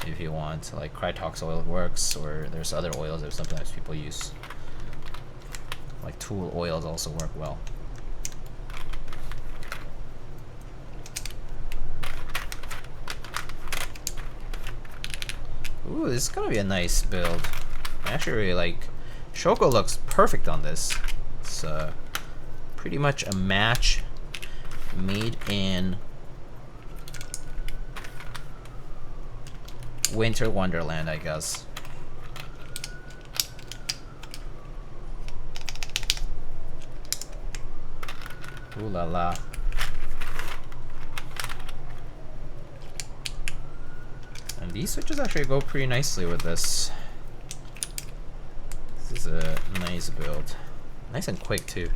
if you want. Like Krytox oil works, or there's other oils that sometimes people use. Like tool oils also work well. Ooh, this is gonna be a nice build. I actually really like. Shoko looks perfect on this. It's pretty much a match made in Winter Wonderland, I guess. Ooh la la. And these switches actually go pretty nicely with this. This is a nice build. Nice and quick too.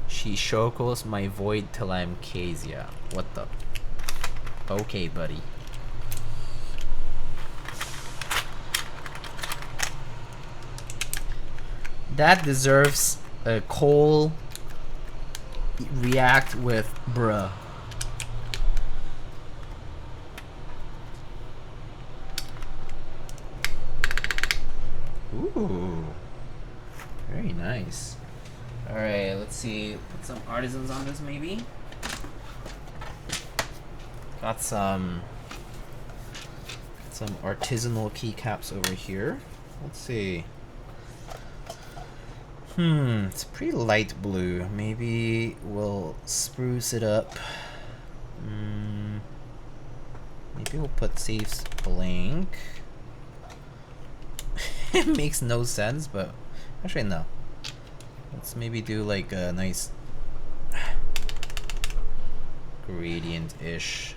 She Shokos my void till I'm Kaisya. What the? Okay, buddy. That deserves a coal react with bruh. Ooh. Very nice. Alright, let's see. Put some artisans on this maybe. Got some artisanal keycaps over here. Let's see. It's pretty light blue. Maybe we'll spruce it up. Maybe we'll put saves blank. It makes no sense, but actually no. Let's maybe do like a nice gradient-ish.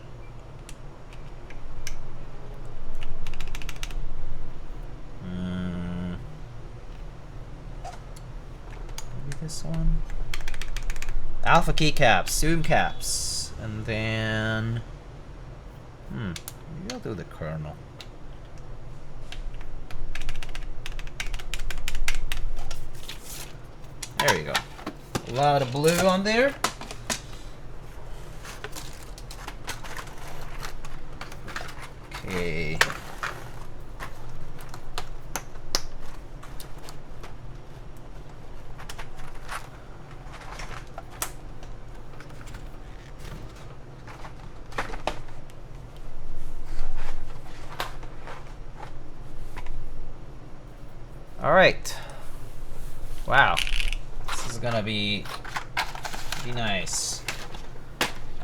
Maybe this one. Alpha keycaps, zoom caps, and then maybe I'll do the kernel. There you go. A lot of blue on there. Okay. All right. Wow. This is gonna be nice.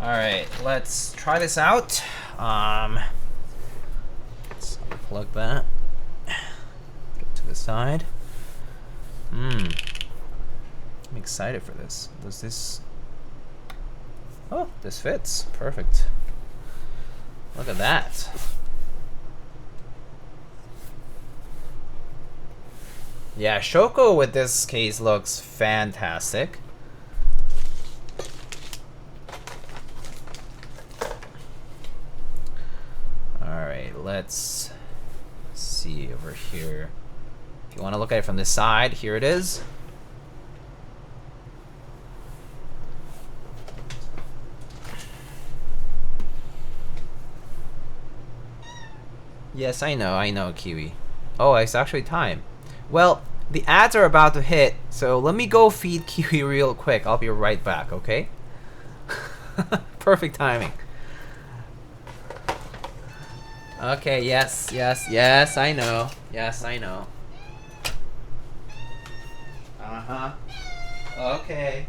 All right, let's try this out. Let's unplug that. Get to the side. I'm excited for this. Does this? Oh, this fits. Perfect. Look at that. Yeah, Shoko with this case looks fantastic. Alright, let's see over here. If you want to look at it from this side, here it is. Yes, I know, Kiwi. Oh, it's actually time. Well, the ads are about to hit, so let me go feed Kiwi real quick. I'll be right back, okay? Perfect timing. Okay, yes, I know. Yes, I know. Uh-huh. Okay.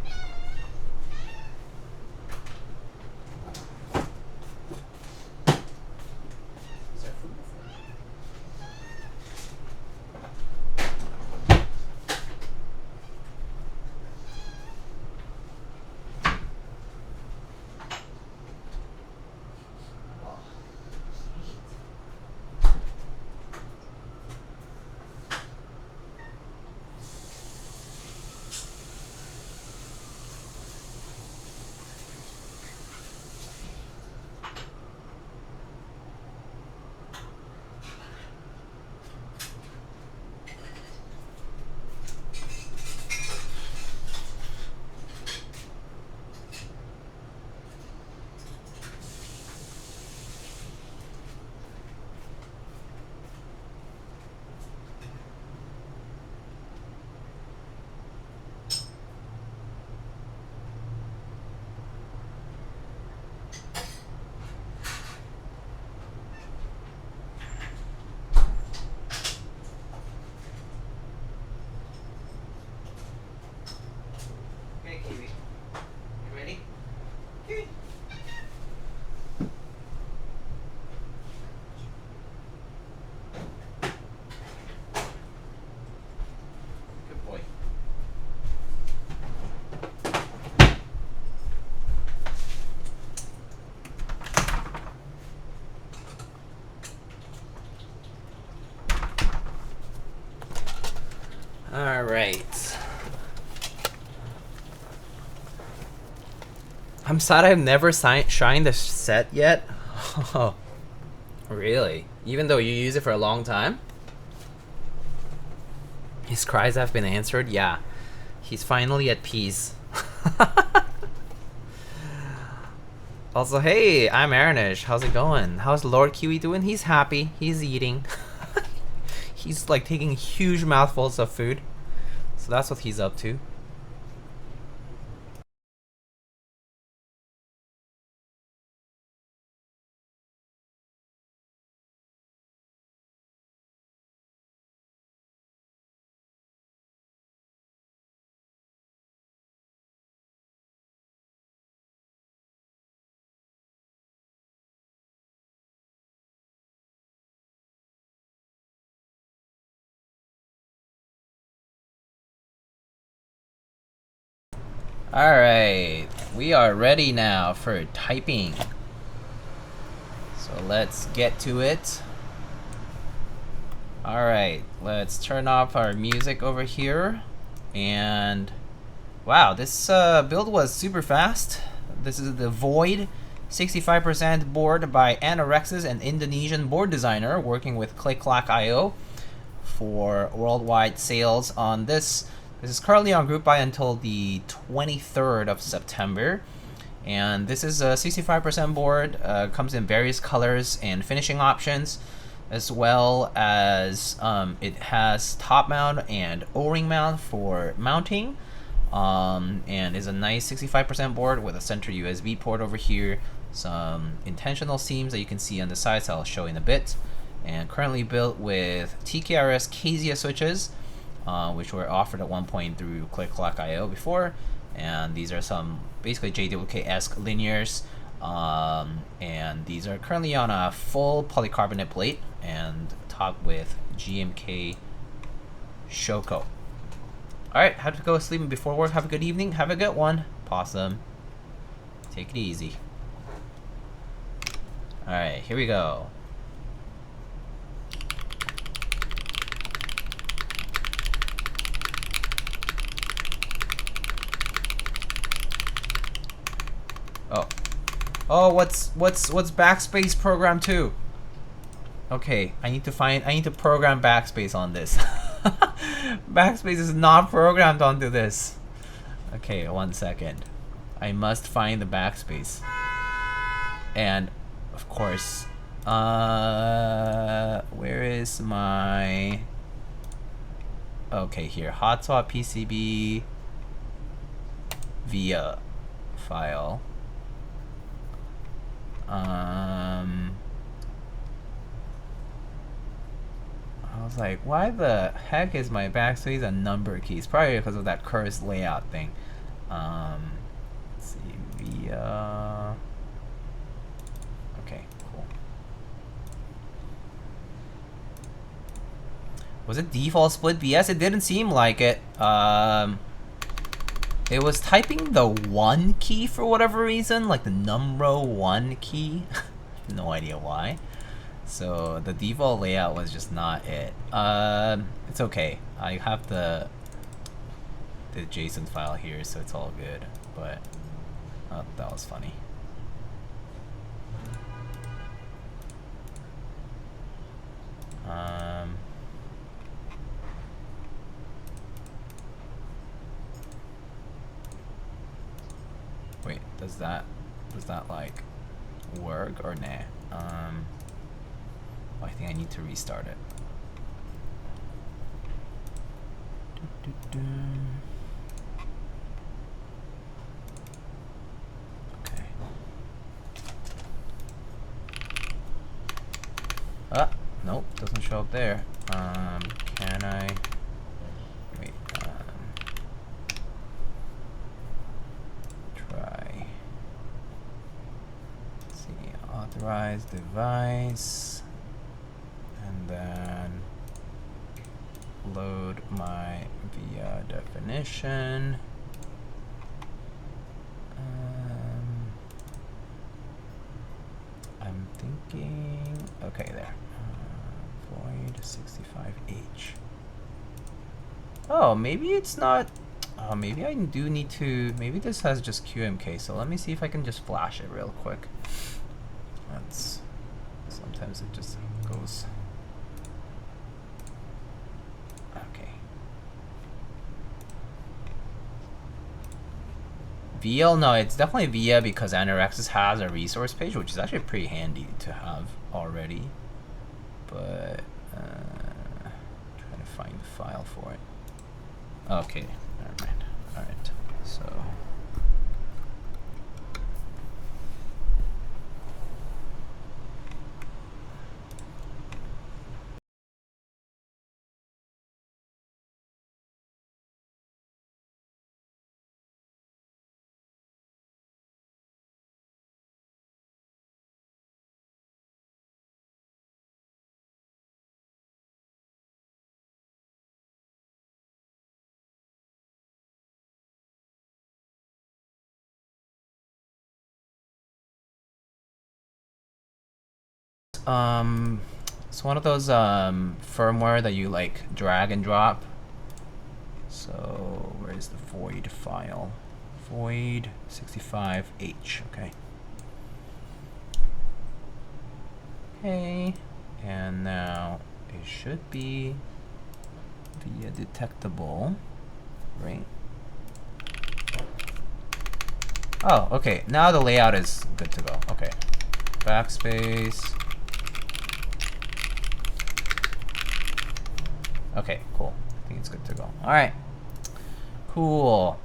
Okay, Kiwi. You ready? Kiwi. Good boy. All right. I'm sad I've never shined the set yet. Oh, really? Even though you use it for a long time? His cries have been answered? Yeah. He's finally at peace. Also, hey, I'm Aranish. How's it going? How's Lord Kiwi doing? He's happy. He's eating. He's like taking huge mouthfuls of food. So that's what he's up to. Alright, we are ready now for typing. So let's get to it. Alright, let's turn off our music over here. And wow, this build was super fast. This is the Void 65% board by Anorexus, an Indonesian board designer working with Click-Clack.io for worldwide sales on this. This is currently on group buy until the 23rd of September. And this is a 65% board, comes in various colors and finishing options, as well as it has top mount and O-ring mount for mounting, and is a nice 65% board with a center USB port over here, some intentional seams that you can see on the sides I'll show in a bit, and currently built with TKRS Kaisya switches, which were offered at one point through Click-Clack.io before. And these are some basically JWK-esque linears, and these are currently on a full polycarbonate plate and topped with GMK Shoko. Alright, have to go sleeping before work. Have a good evening. Have a good one. Possum. Take it easy. Alright, here we go. Oh. Oh, what's backspace program 2? Okay, I need to program backspace on this. Backspace is not programmed onto this. Okay, 1 second. I must find the backspace. And of course, where is my... Okay, here, hotspot PCB via file. I was like, why the heck is my backspace a number keys? Probably because of that cursed layout thing. Let's see, via... Okay, cool. Was it default split BS? It didn't seem like it. It was typing the 1 key for whatever reason, like the number 1 key. No idea why. So the default layout was just not it. It's okay. I have the JSON file here, so it's all good. But that was funny. Wait, does that like work or nah? I think I need to restart it. Okay. Nope, doesn't show up there. Can I? Wait. Try. Let's see, authorize device, and then load my via definition. I'm thinking. Okay, there. Void 65H. Oh, maybe it's not. Oh, maybe I do need to. Maybe this has just QMK. So let me see if I can just flash it real quick. That's. Sometimes it just goes. Okay. VL, no, it's definitely VIA because Anorexus has a resource page, which is actually pretty handy to have already. But trying to find the file for it. Okay, never mind. All right, so. It's one of those firmware that you like drag and drop. So where's the void file? Void 65H. Okay. Okay, and now it should be via detectable, right? Oh, okay. Now the layout is good to go. Okay. Backspace. Okay, cool. I think it's good to go. All right. Cool.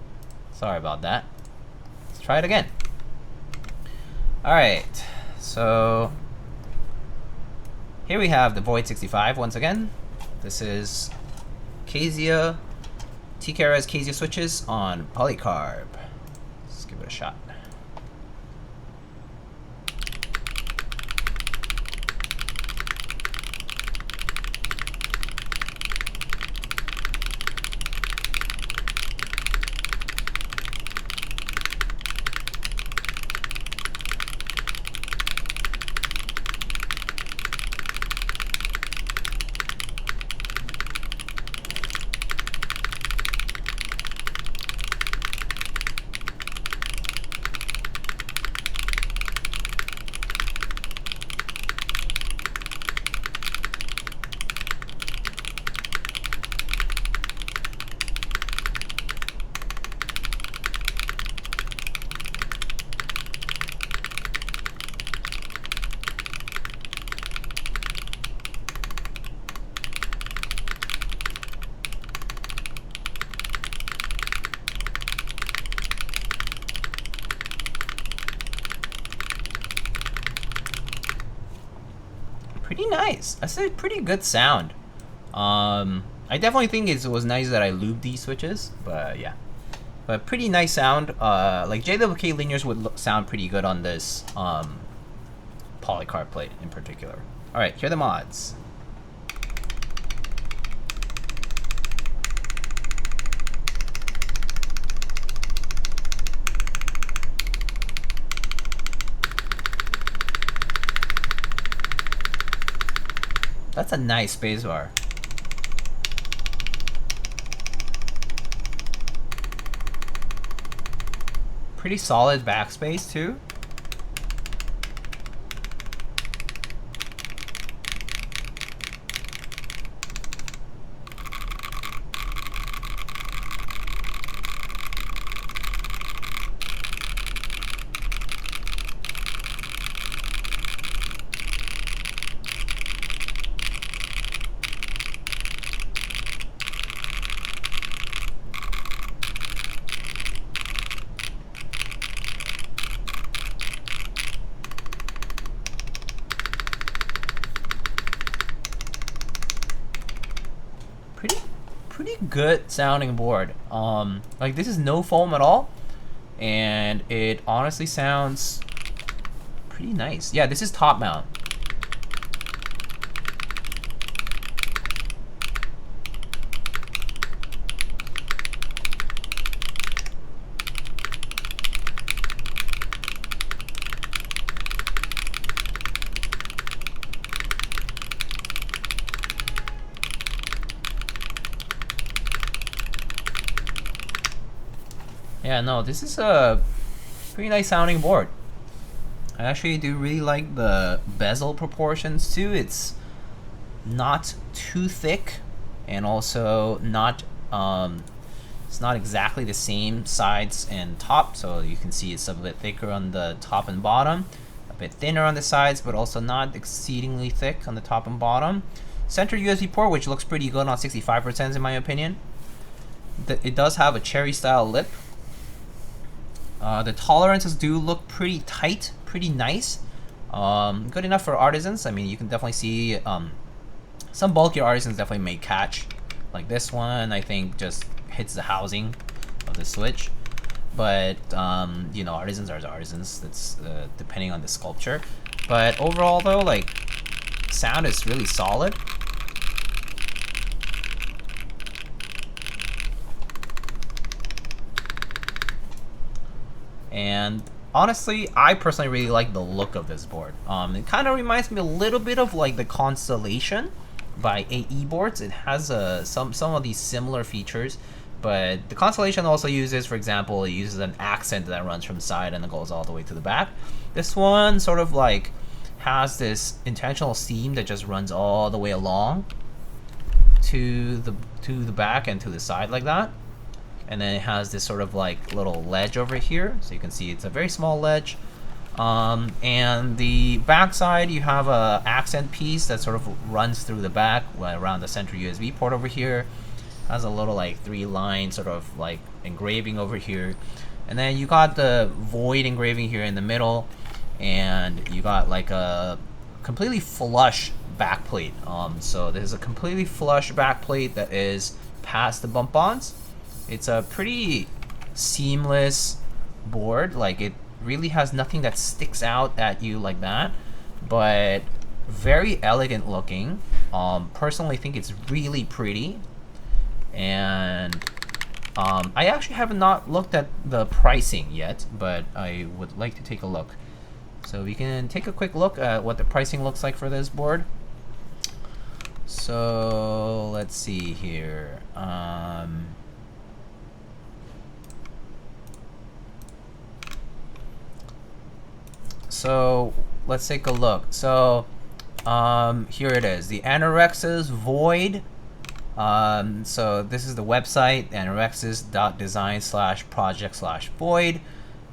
Sorry about that. Let's try it again. All right. So here we have the Void 65 once again. This is Kaisya, TKRS Kaisya switches on polycarb. Let's give it a shot. nice. That's a pretty good sound. I definitely think it was nice that I lubed these switches, but yeah. But pretty nice sound. Like JWK linears would sound pretty good on this polycarb plate in particular. All right, here are the mods. That's a nice spacebar. Pretty solid backspace too. Pretty good sounding board. Like this is no foam at all, and it honestly sounds pretty nice. Yeah, this is top mount. Yeah, no, this is a pretty nice sounding board. I actually do really like the bezel proportions too. It's not too thick, and also not it's not exactly the same sides and top, so you can see it's a bit thicker on the top and bottom, a bit thinner on the sides, but also not exceedingly thick on the top and bottom. Center USB port, which looks pretty good on 65% in my opinion. It does have a cherry style lip. The tolerances do look pretty tight, pretty nice. Good enough for artisans. I mean, you can definitely see some bulkier artisans definitely may catch. Like this one, I think just hits the housing of the switch. But, you know, artisans are artisans. That's depending on the sculpture. But overall though, like, sound is really solid. And honestly, I personally really like the look of this board. It kind of reminds me a little bit of like the Constellation by AE boards. It has some of these similar features, but the Constellation also uses, for example, it uses an accent that runs from the side and it goes all the way to the back. This one sort of like has this intentional seam that just runs all the way along to the back and to the side like that. And then it has this sort of like little ledge over here, so you can see it's a very small ledge. And the back side, you have a accent piece that sort of runs through the back around the center USB port over here. Has a little like 3-line sort of like engraving over here, and then you got the void engraving here in the middle, and you got like a completely flush backplate. So there's a completely flush backplate that is past the bump-ons. It's a pretty seamless board. Like it really has nothing that sticks out at you like that, but very elegant looking. Personally think it's really pretty, and I actually have not looked at the pricing yet, but I would like to take a look. So we can take a quick look at what the pricing looks like for this board. So let's see here. So let's take a look. So here it is, the Anorexus Void. So this is the website, anorexus.design/project/void.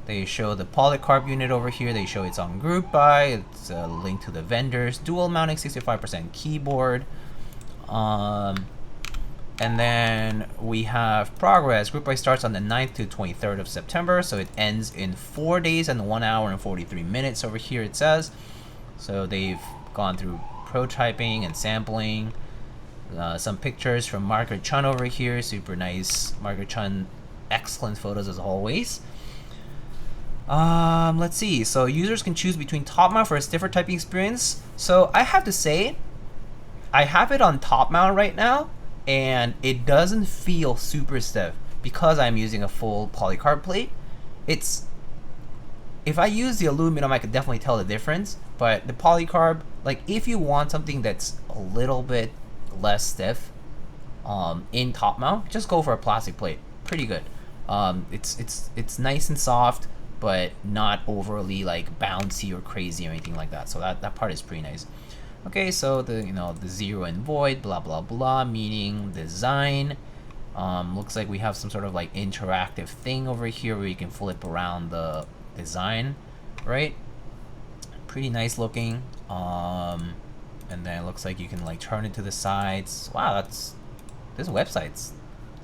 They show the polycarb unit over here. They show it's on group buy. It's a link to the vendors. Dual mounting 65% keyboard. And then we have progress. Group buy starts on the 9th to 23rd of September. So it ends in 4 days and 1 hour and 43 minutes over here it says. So they've gone through prototyping and sampling. Some pictures from Margaret Chun over here. Super nice. Margaret Chun, excellent photos as always. Let's see. So users can choose between top mount for a stiffer typing experience. So I have to say, I have it on top mount right now, and it doesn't feel super stiff because I'm using a full polycarb plate. If I use the aluminum, I could definitely tell the difference. But the polycarb, like if you want something that's a little bit less stiff, in top mount, just go for a plastic plate. Pretty good. It's nice and soft, but not overly like bouncy or crazy or anything like that. So that part is pretty nice. Okay, so the zero and void, blah blah blah, meaning design. Looks like we have some sort of like interactive thing over here where you can flip around the design, right? Pretty nice looking. And then it looks like you can like turn it to the sides. Wow, this website's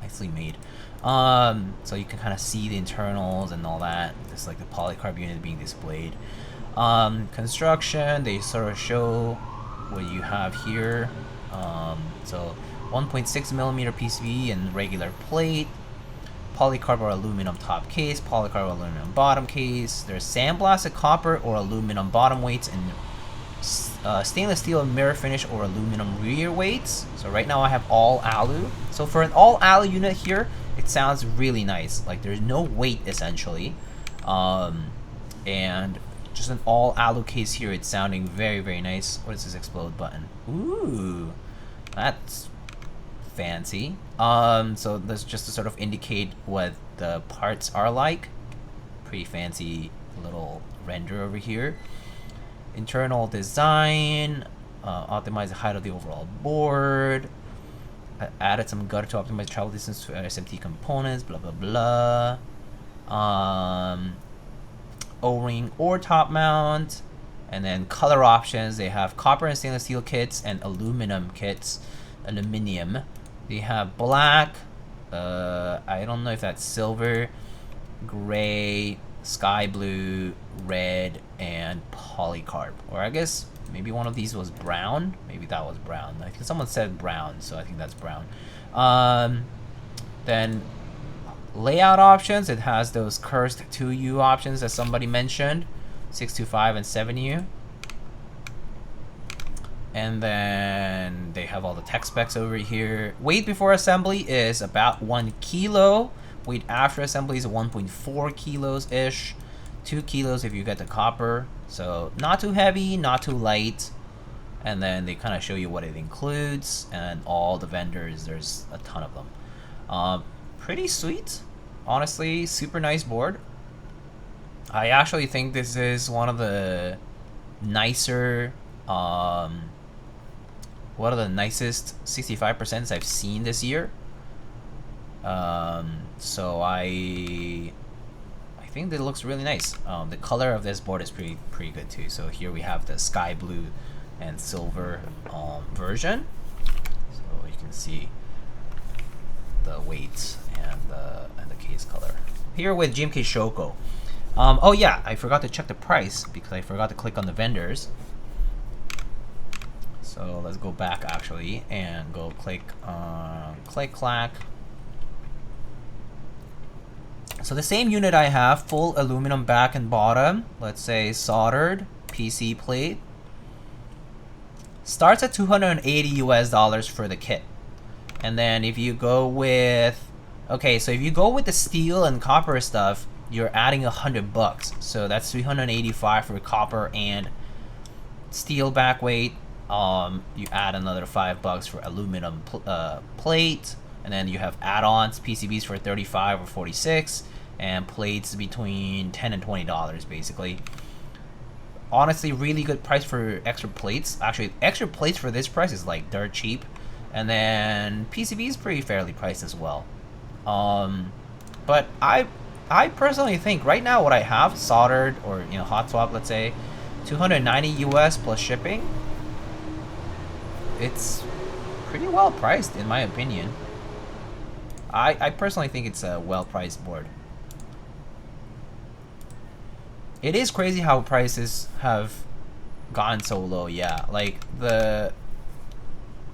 nicely made. So you can kind of see the internals and all that. Just like the polycarb unit being displayed. Construction, they sort of show what you have here. So 1.6 millimeter PCB and regular plate, polycarb or aluminum top case, polycarb or aluminum bottom case. There's sandblasted copper or aluminum bottom weights and stainless steel mirror finish or aluminum rear weights. So right now I have all alu. So for an all alu unit here, it sounds really nice. Like there's no weight essentially, and just an all alu case here. It's sounding very, very nice. What is this explode button? Ooh, that's fancy. So that's just to sort of indicate what the parts are like. Pretty fancy little render over here. Internal design, optimize the height of the overall board. Added some gutter to optimize travel distance for SMT components, blah blah blah. O-ring or top mount, and then color options. They have copper and stainless steel kits and aluminum kits. Aluminium. They have black. I don't know if that's silver, gray, sky blue, red, and polycarb. Or I guess maybe one of these was brown. Maybe that was brown. I think someone said brown, so I think that's brown. Then layout options. It has those cursed 2U options that somebody mentioned, 625 and 7U. And then they have all the tech specs over here. Weight before assembly is about 1 kilo. Weight after assembly is 1.4 kilos ish. 2 kilos if you get the copper. So not too heavy, not too light. And then they kind of show you what it includes and all the vendors. There's a ton of them. Pretty sweet, honestly. Super nice board. I actually think this is one of the nicer, one of the nicest 65% I've seen this year. So I think that it looks really nice. The color of this board is pretty good too. So here we have the sky blue and silver version. So you can see the weight and the case color. Here with GMK Shoko. Oh yeah, I forgot to check the price because I forgot to click on the vendors. So let's go back actually and go click on clack. So the same unit I have, full aluminum back and bottom, let's say soldered PC plate, starts at $280 for the kit. And then if you go with, okay, so if you go with the steel and copper stuff, you're adding $100. So that's $385 for copper and steel back weight. You add another $5 for aluminum plate, and then you have add-ons, PCBs for $35 or $46, and plates between $10 and $20 basically. Honestly, really good price for extra plates. Actually, extra plates for this price is like dirt cheap, and then PCB is pretty fairly priced as well. But I personally think right now what I have soldered or hot swap, let's say $290 US plus shipping. It's pretty well priced in my opinion. I personally think it's a well priced board. It is crazy how prices have gotten so low. Yeah, like the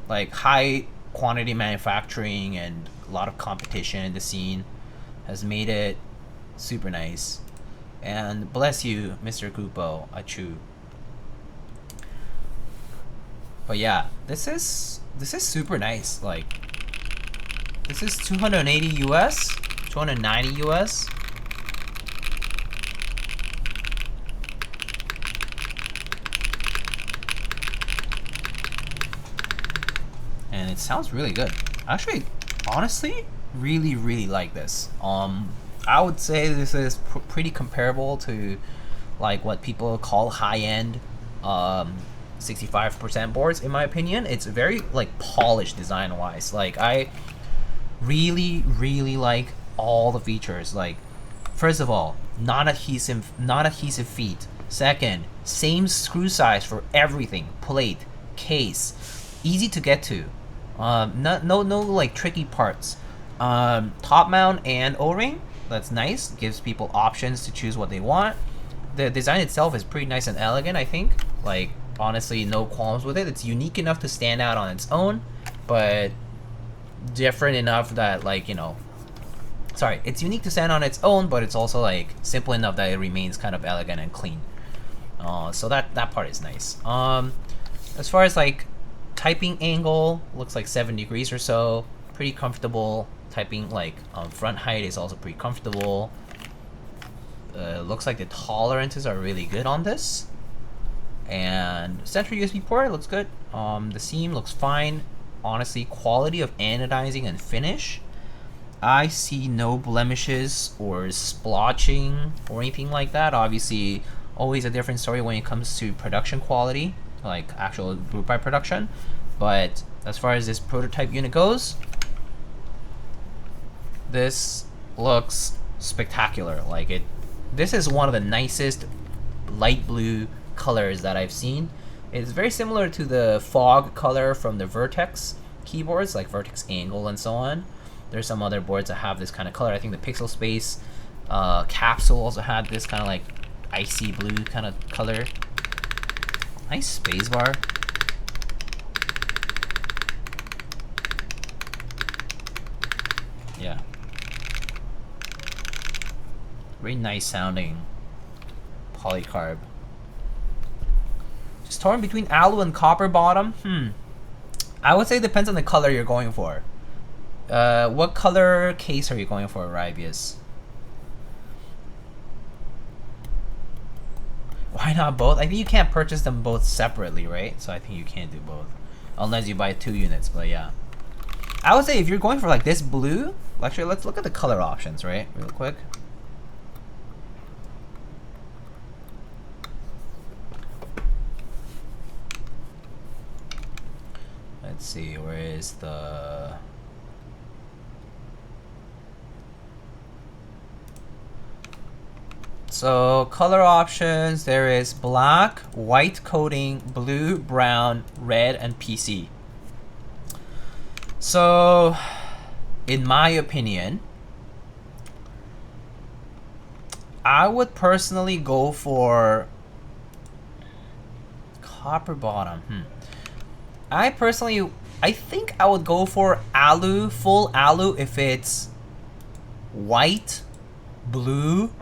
high quantity manufacturing and a lot of competition in the scene has made it super nice. And bless you, Mr. Kupo, Achu. But yeah, this is super nice. Like, this is 280 US, 290 US. And it sounds really good. Actually, honestly, really like this. I would say this is pretty comparable to like what people call high-end 65% boards. In my opinion, it's very like polished design-wise. Like, I really like all the features. Like, first of all, non-adhesive feet. Second, same screw size for everything. Plate, case, easy to get to. No like tricky parts. Top mount and O-ring. That's nice. Gives people options to choose what they want. The design itself is pretty nice and elegant, I think. Like, honestly, no qualms with it. It's unique enough to stand out on its own, but different enough that, like, you know, sorry, it's unique to stand on its own, but it's also like simple enough that it remains kind of elegant and clean. So that part is nice. As far as like typing angle, looks like 7 degrees or so. Pretty comfortable. Typing like front height is also pretty comfortable. Looks like the tolerances are really good on this. And central USB port looks good. The seam looks fine. Honestly, quality of anodizing and finish, I see no blemishes or splotching or anything like that. Obviously, always a different story when it comes to production quality, like actual group by production. But as far as this prototype unit goes, this looks spectacular. Like, this is one of the nicest light blue colors that I've seen. It's very similar to the fog color from the Vertex keyboards, like Vertex Angle and so on. There's some other boards that have this kind of color. I think the Pixel Space capsule also had this kind of like icy blue kind of color. Nice spacebar. Yeah. Very nice sounding polycarb. Just torn between alu and copper bottom. I would say it depends on the color you're going for. What color case are you going for, Ribius? Why not both? I think you can't purchase them both separately, right? So I think you can't do both. Unless you buy 2 units, but yeah. I would say if you're going for like this blue, actually let's look at the color options, right? Real quick. Let's see, where is the... So, color options, there is black, white coating, blue, brown, red, and PC. So, in my opinion, I would personally go for copper bottom. I think I would go for alu, full alu, if it's white, blue,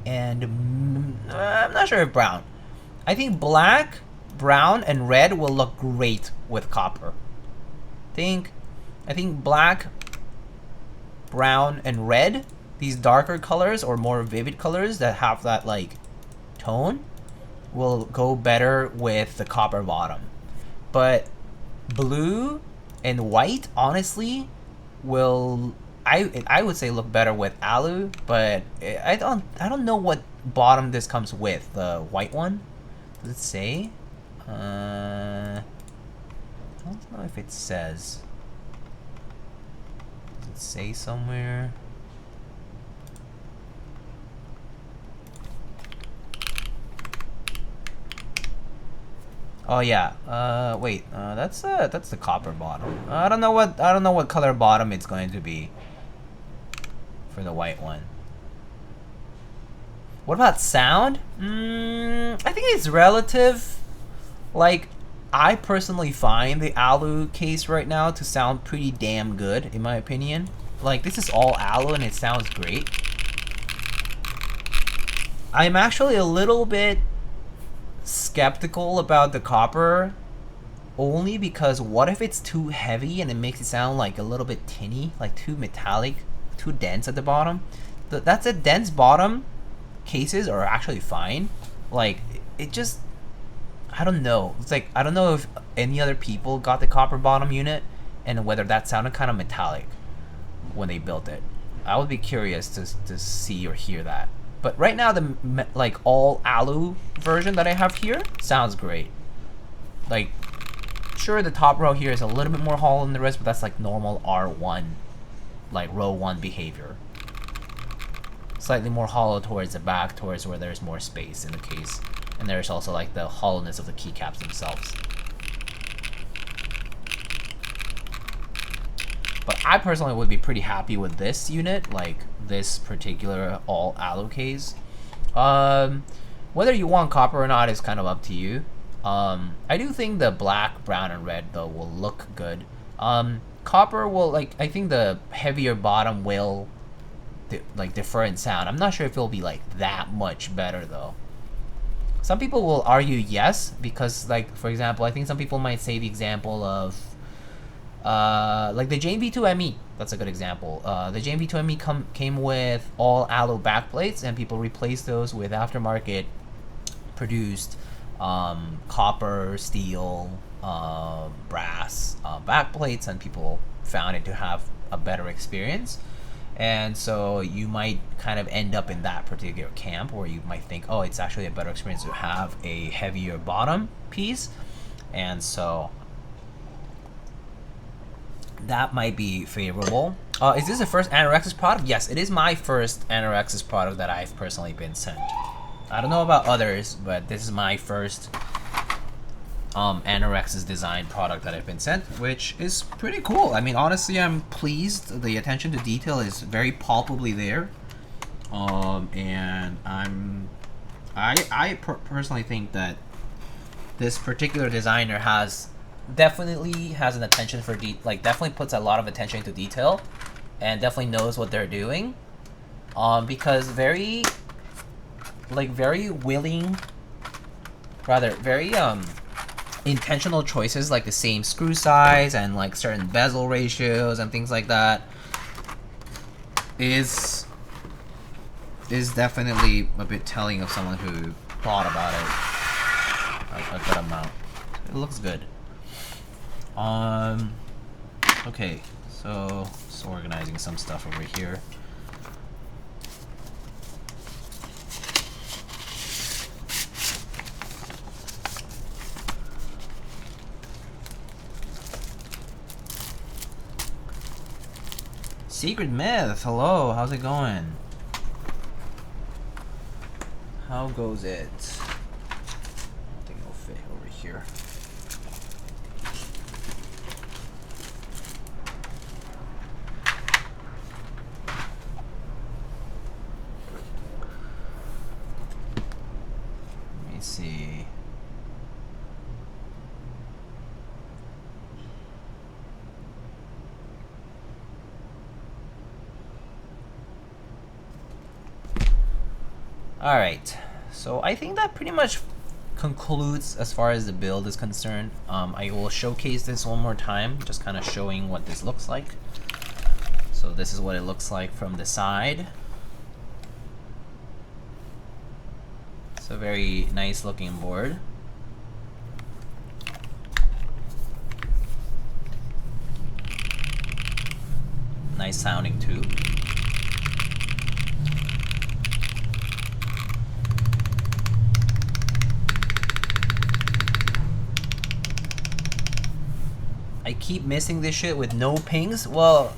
and I'm not sure if brown. I think black, brown, and red will look great with copper. I think black, brown, and red, these darker colors or more vivid colors that have that like tone, will go better with the copper bottom. But blue and white, honestly, will I would say look better with alu, but I don't know what bottom this comes with. The white one, does it say? I don't know if it says. Does it say somewhere? Oh yeah. Wait. That's the copper bottom. I don't know what color bottom it's going to be for the white one. What about sound? I think it's relative. Like, I personally find the alu case right now to sound pretty damn good, in my opinion. Like, this is all alu and it sounds great. I'm actually a little bit skeptical about the copper, only because what if it's too heavy and it makes it sound like a little bit tinny, like too metallic, too dense at the bottom. That's a dense bottom. Cases are actually fine. Like, it just, I don't know. It's like, I don't know if any other people got the copper bottom unit and whether that sounded kind of metallic when they built it. I would be curious to see or hear that. But right now, the like all alu version that I have here sounds great. Like, sure, the top row here is a little bit more hollow than the rest, but that's like normal R1, like row 1 behavior. Slightly more hollow towards the back, towards where there's more space in the case. And there's also like the hollowness of the keycaps themselves. But I personally would be pretty happy with this unit, like this particular all alu case. Whether you want copper or not is kind of up to you. I do think the black, brown, and red though will look good. Copper will, like, I think the heavier bottom will like differ in sound. I'm not sure if it'll be like that much better though. Some people will argue yes, because like, for example, I think some people might say the example of like the JMV2ME. That's a good example. The JMV2ME came with all alu backplates, and people replaced those with aftermarket produced copper, steel, brass backplates, and people found it to have a better experience. And so you might kind of end up in that particular camp where you might think, oh, it's actually a better experience to have a heavier bottom piece. And so that might be favorable. Is this the first Anorexus product? Yes, it is my first Anorexus product that I've personally been sent. I don't know about others, but this is my first Anorexus design product that I've been sent, which is pretty cool. I mean, honestly, I'm pleased. The attention to detail is very palpably there, and I personally think that this particular designer definitely has an attention for definitely puts a lot of attention to detail, and definitely knows what they're doing, because very intentional choices, like the same screw size and like certain bezel ratios and things like that, is definitely a bit telling of someone who thought about it a good amount. It looks good. Okay, so just organizing some stuff over here. Secret Myth, hello, how's it going? How goes it? I think it'll fit over here. Let me see. Alright, so I think that pretty much concludes as far as the build is concerned. I will showcase this one more time, just kind of showing what this looks like. So this is what it looks like from the side. It's a very nice looking board. Nice sounding too. I keep missing this shit with no pings. Well,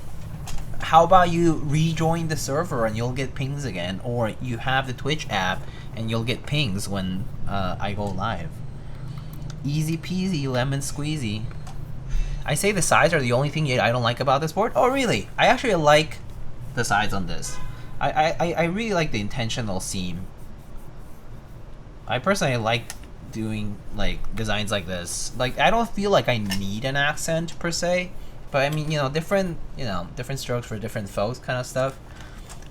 how about you rejoin the server and you'll get pings again, or you have the Twitch app and you'll get pings when I go live. Easy peasy, lemon squeezy. I say the sides are the only thing I don't like about this board. Oh really? I actually like the sides on this. I really like the intentional seam I personally like doing like designs like this. Like I don't feel like I need an accent per se, but I mean, different strokes for different folks kind of stuff.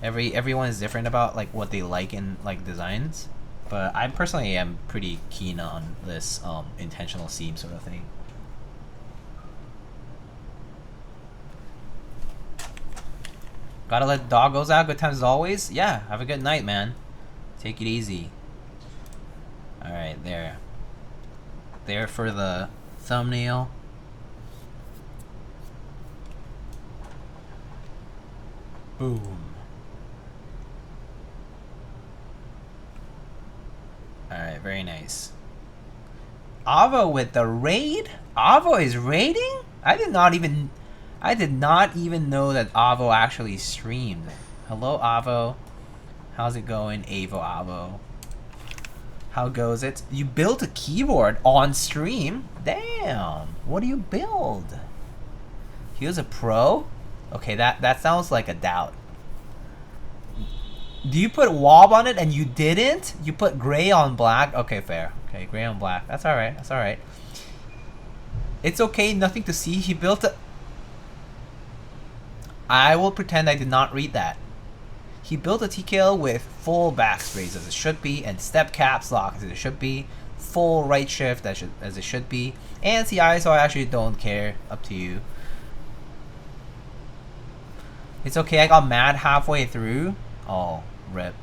Everyone is different about like what they like in like designs, but I personally am pretty keen on this intentional seam sort of thing. Gotta let the doggos out. Good times as always. Yeah, have a good night, man. Take it easy. Alright, there. There for the thumbnail. Boom. Alright, very nice. Avo with the raid? Avo is raiding? I did not even know that Avo actually streamed. Hello, Avo. How's it going, Avo? How goes it? You built a keyboard on stream? Damn. What do you build? He was a pro? Okay, that sounds like a doubt. Do you put wob on it and you didn't? You put gray on black? Okay, fair. Okay, gray on black. That's alright. That's alright. It's okay, nothing to see. He built a... I will pretend I did not read that. He built a TKL with full backspace as it should be, and step caps lock as it should be, full right shift as it should be, and CI, so I actually don't care. Up to you. It's okay, I got mad halfway through. Oh, rip.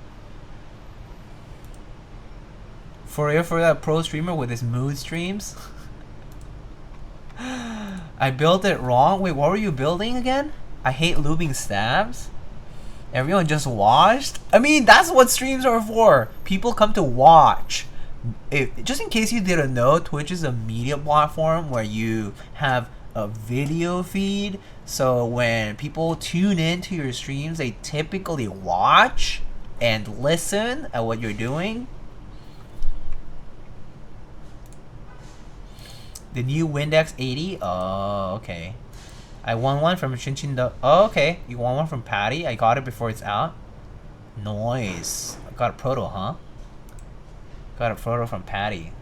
For that pro streamer with his mood streams. I built it wrong. Wait, what were you building again? I hate lubing stabs. Everyone just watched? I mean, that's what streams are for. People come to watch. Just in case you didn't know, Twitch is a media platform where you have a video feed. So when people tune into your streams, they typically watch and listen at what you're doing. The new Windex 80? Oh, okay. I won one from Shinchin. Oh, okay. You won one from Patty. I got it before it's out. Nice. I got a proto, huh? Got a proto from Patty.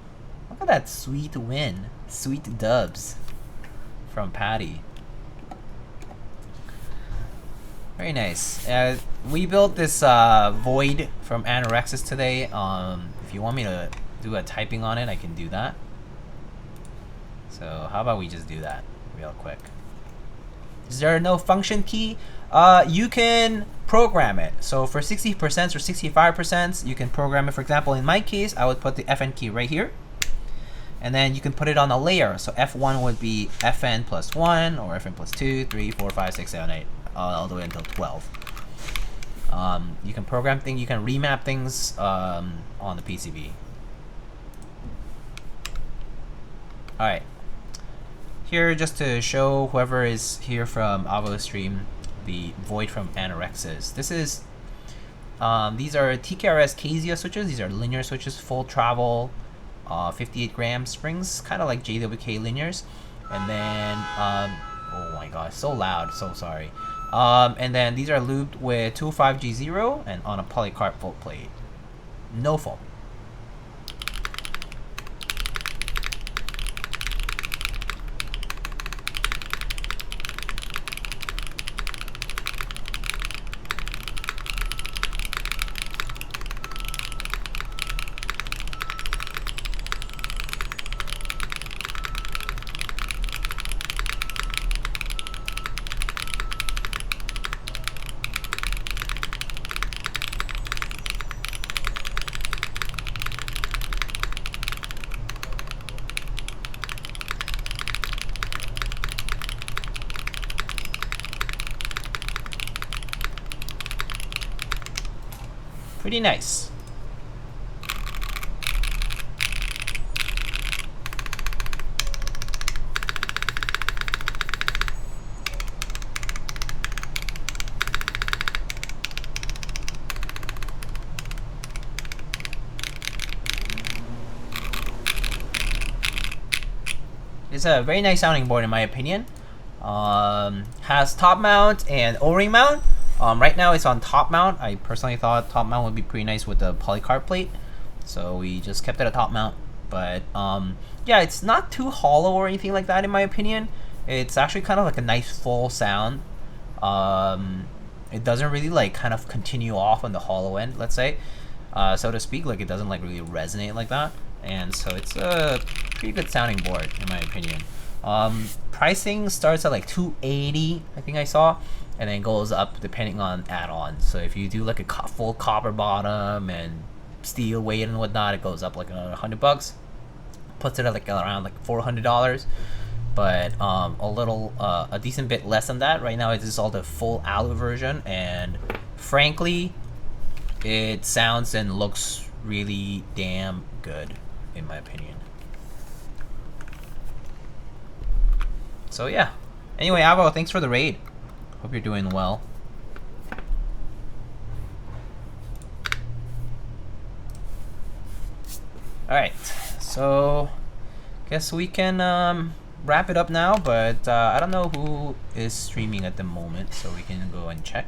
Look at that sweet win. Sweet dubs from Patty. Very nice. We built this void from Anorexus today. If you want me to do a typing on it, I can do that. So how about we just do that real quick. Is there no function key? You can program it. So for 60% or 65%, you can program it. For example, in my case, I would put the FN key right here. And then you can put it on a layer. So F1 would be FN plus 1, or FN plus 2, 3, 4, 5, 6, 7, 8, all the way until 12. You can program things, you can remap things on the PCB. Alright. Here, just to show whoever is here from Avo's stream, the void from Anorexus. This is, these are TKRS Kaisya switches. These are linear switches, full travel, 58 gram springs, kind of like JWK linears. And then, oh my god, so loud, so sorry. And then these are lubed with 205G0 and on a polycarb full plate. No foam. Pretty nice. It's a very nice sounding board in my opinion. Has top mount and O-ring mount. Right now it's on top mount. I personally thought top mount would be pretty nice with the polycarb plate. so we just kept it a top mount. But yeah, it's not too hollow or anything like that in my opinion. It's actually kind of like a nice full sound. It doesn't really like kind of continue off on the hollow end, let's say, so to speak. Like it doesn't like really resonate like that, and so it's a pretty good sounding board in my opinion. Pricing starts at like 280, I think I saw, and then goes up depending on add-ons. So if you do like a full copper bottom and steel weight and whatnot, it goes up like another $100. Puts it at like around like $400. But a decent bit less than that. Right now, it is all the full alu version, and frankly, it sounds and looks really damn good, in my opinion. So yeah. Anyway, Avo, thanks for the raid. Hope you're doing well. All right, so guess we can wrap it up now, but I don't know who is streaming at the moment, so we can go and check.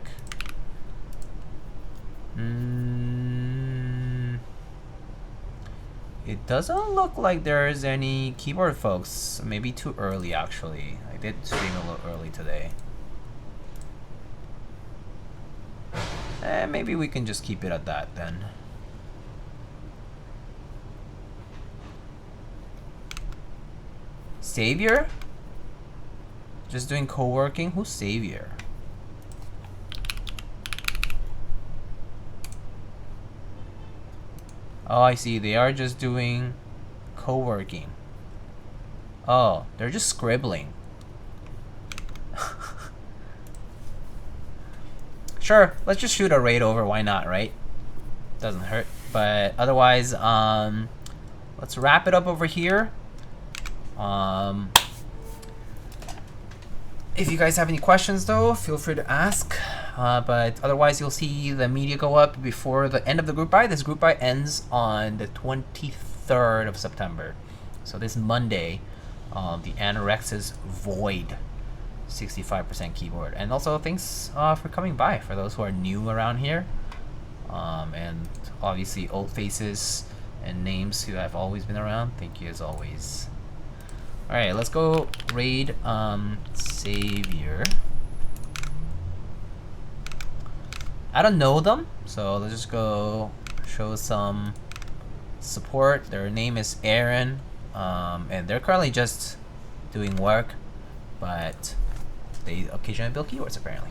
It doesn't look like there's any keyboard folks. Maybe too early, actually. I did stream a little early today. Maybe we can just keep it at that then. Savior? Just doing co-working? Who's Savior? Oh, I see. They are just doing co-working. Oh, they're just scribbling. Sure, let's just shoot a raid over. Why not, right? Doesn't hurt. But otherwise, let's wrap it up over here. If you guys have any questions though, feel free to ask. But otherwise, you'll see the media go up before the end of the group buy. This group buy ends on the 23rd of September. So this Monday, the Anorexus Void 65% keyboard. And also thanks for coming by for those who are new around here. And obviously old faces and names who have always been around. Thank you as always. Alright, let's go raid Savior. I don't know them, so let's just go show some support. Their name is Aaron, and they're currently just doing work, but they occasionally build keyboards apparently.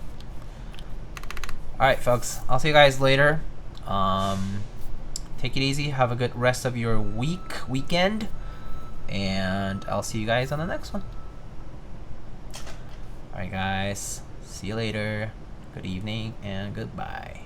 Alright folks, I'll see you guys later. Take it easy, have a good rest of your weekend. And I'll see you guys on the next one. Alright guys, see you later. Good evening and goodbye.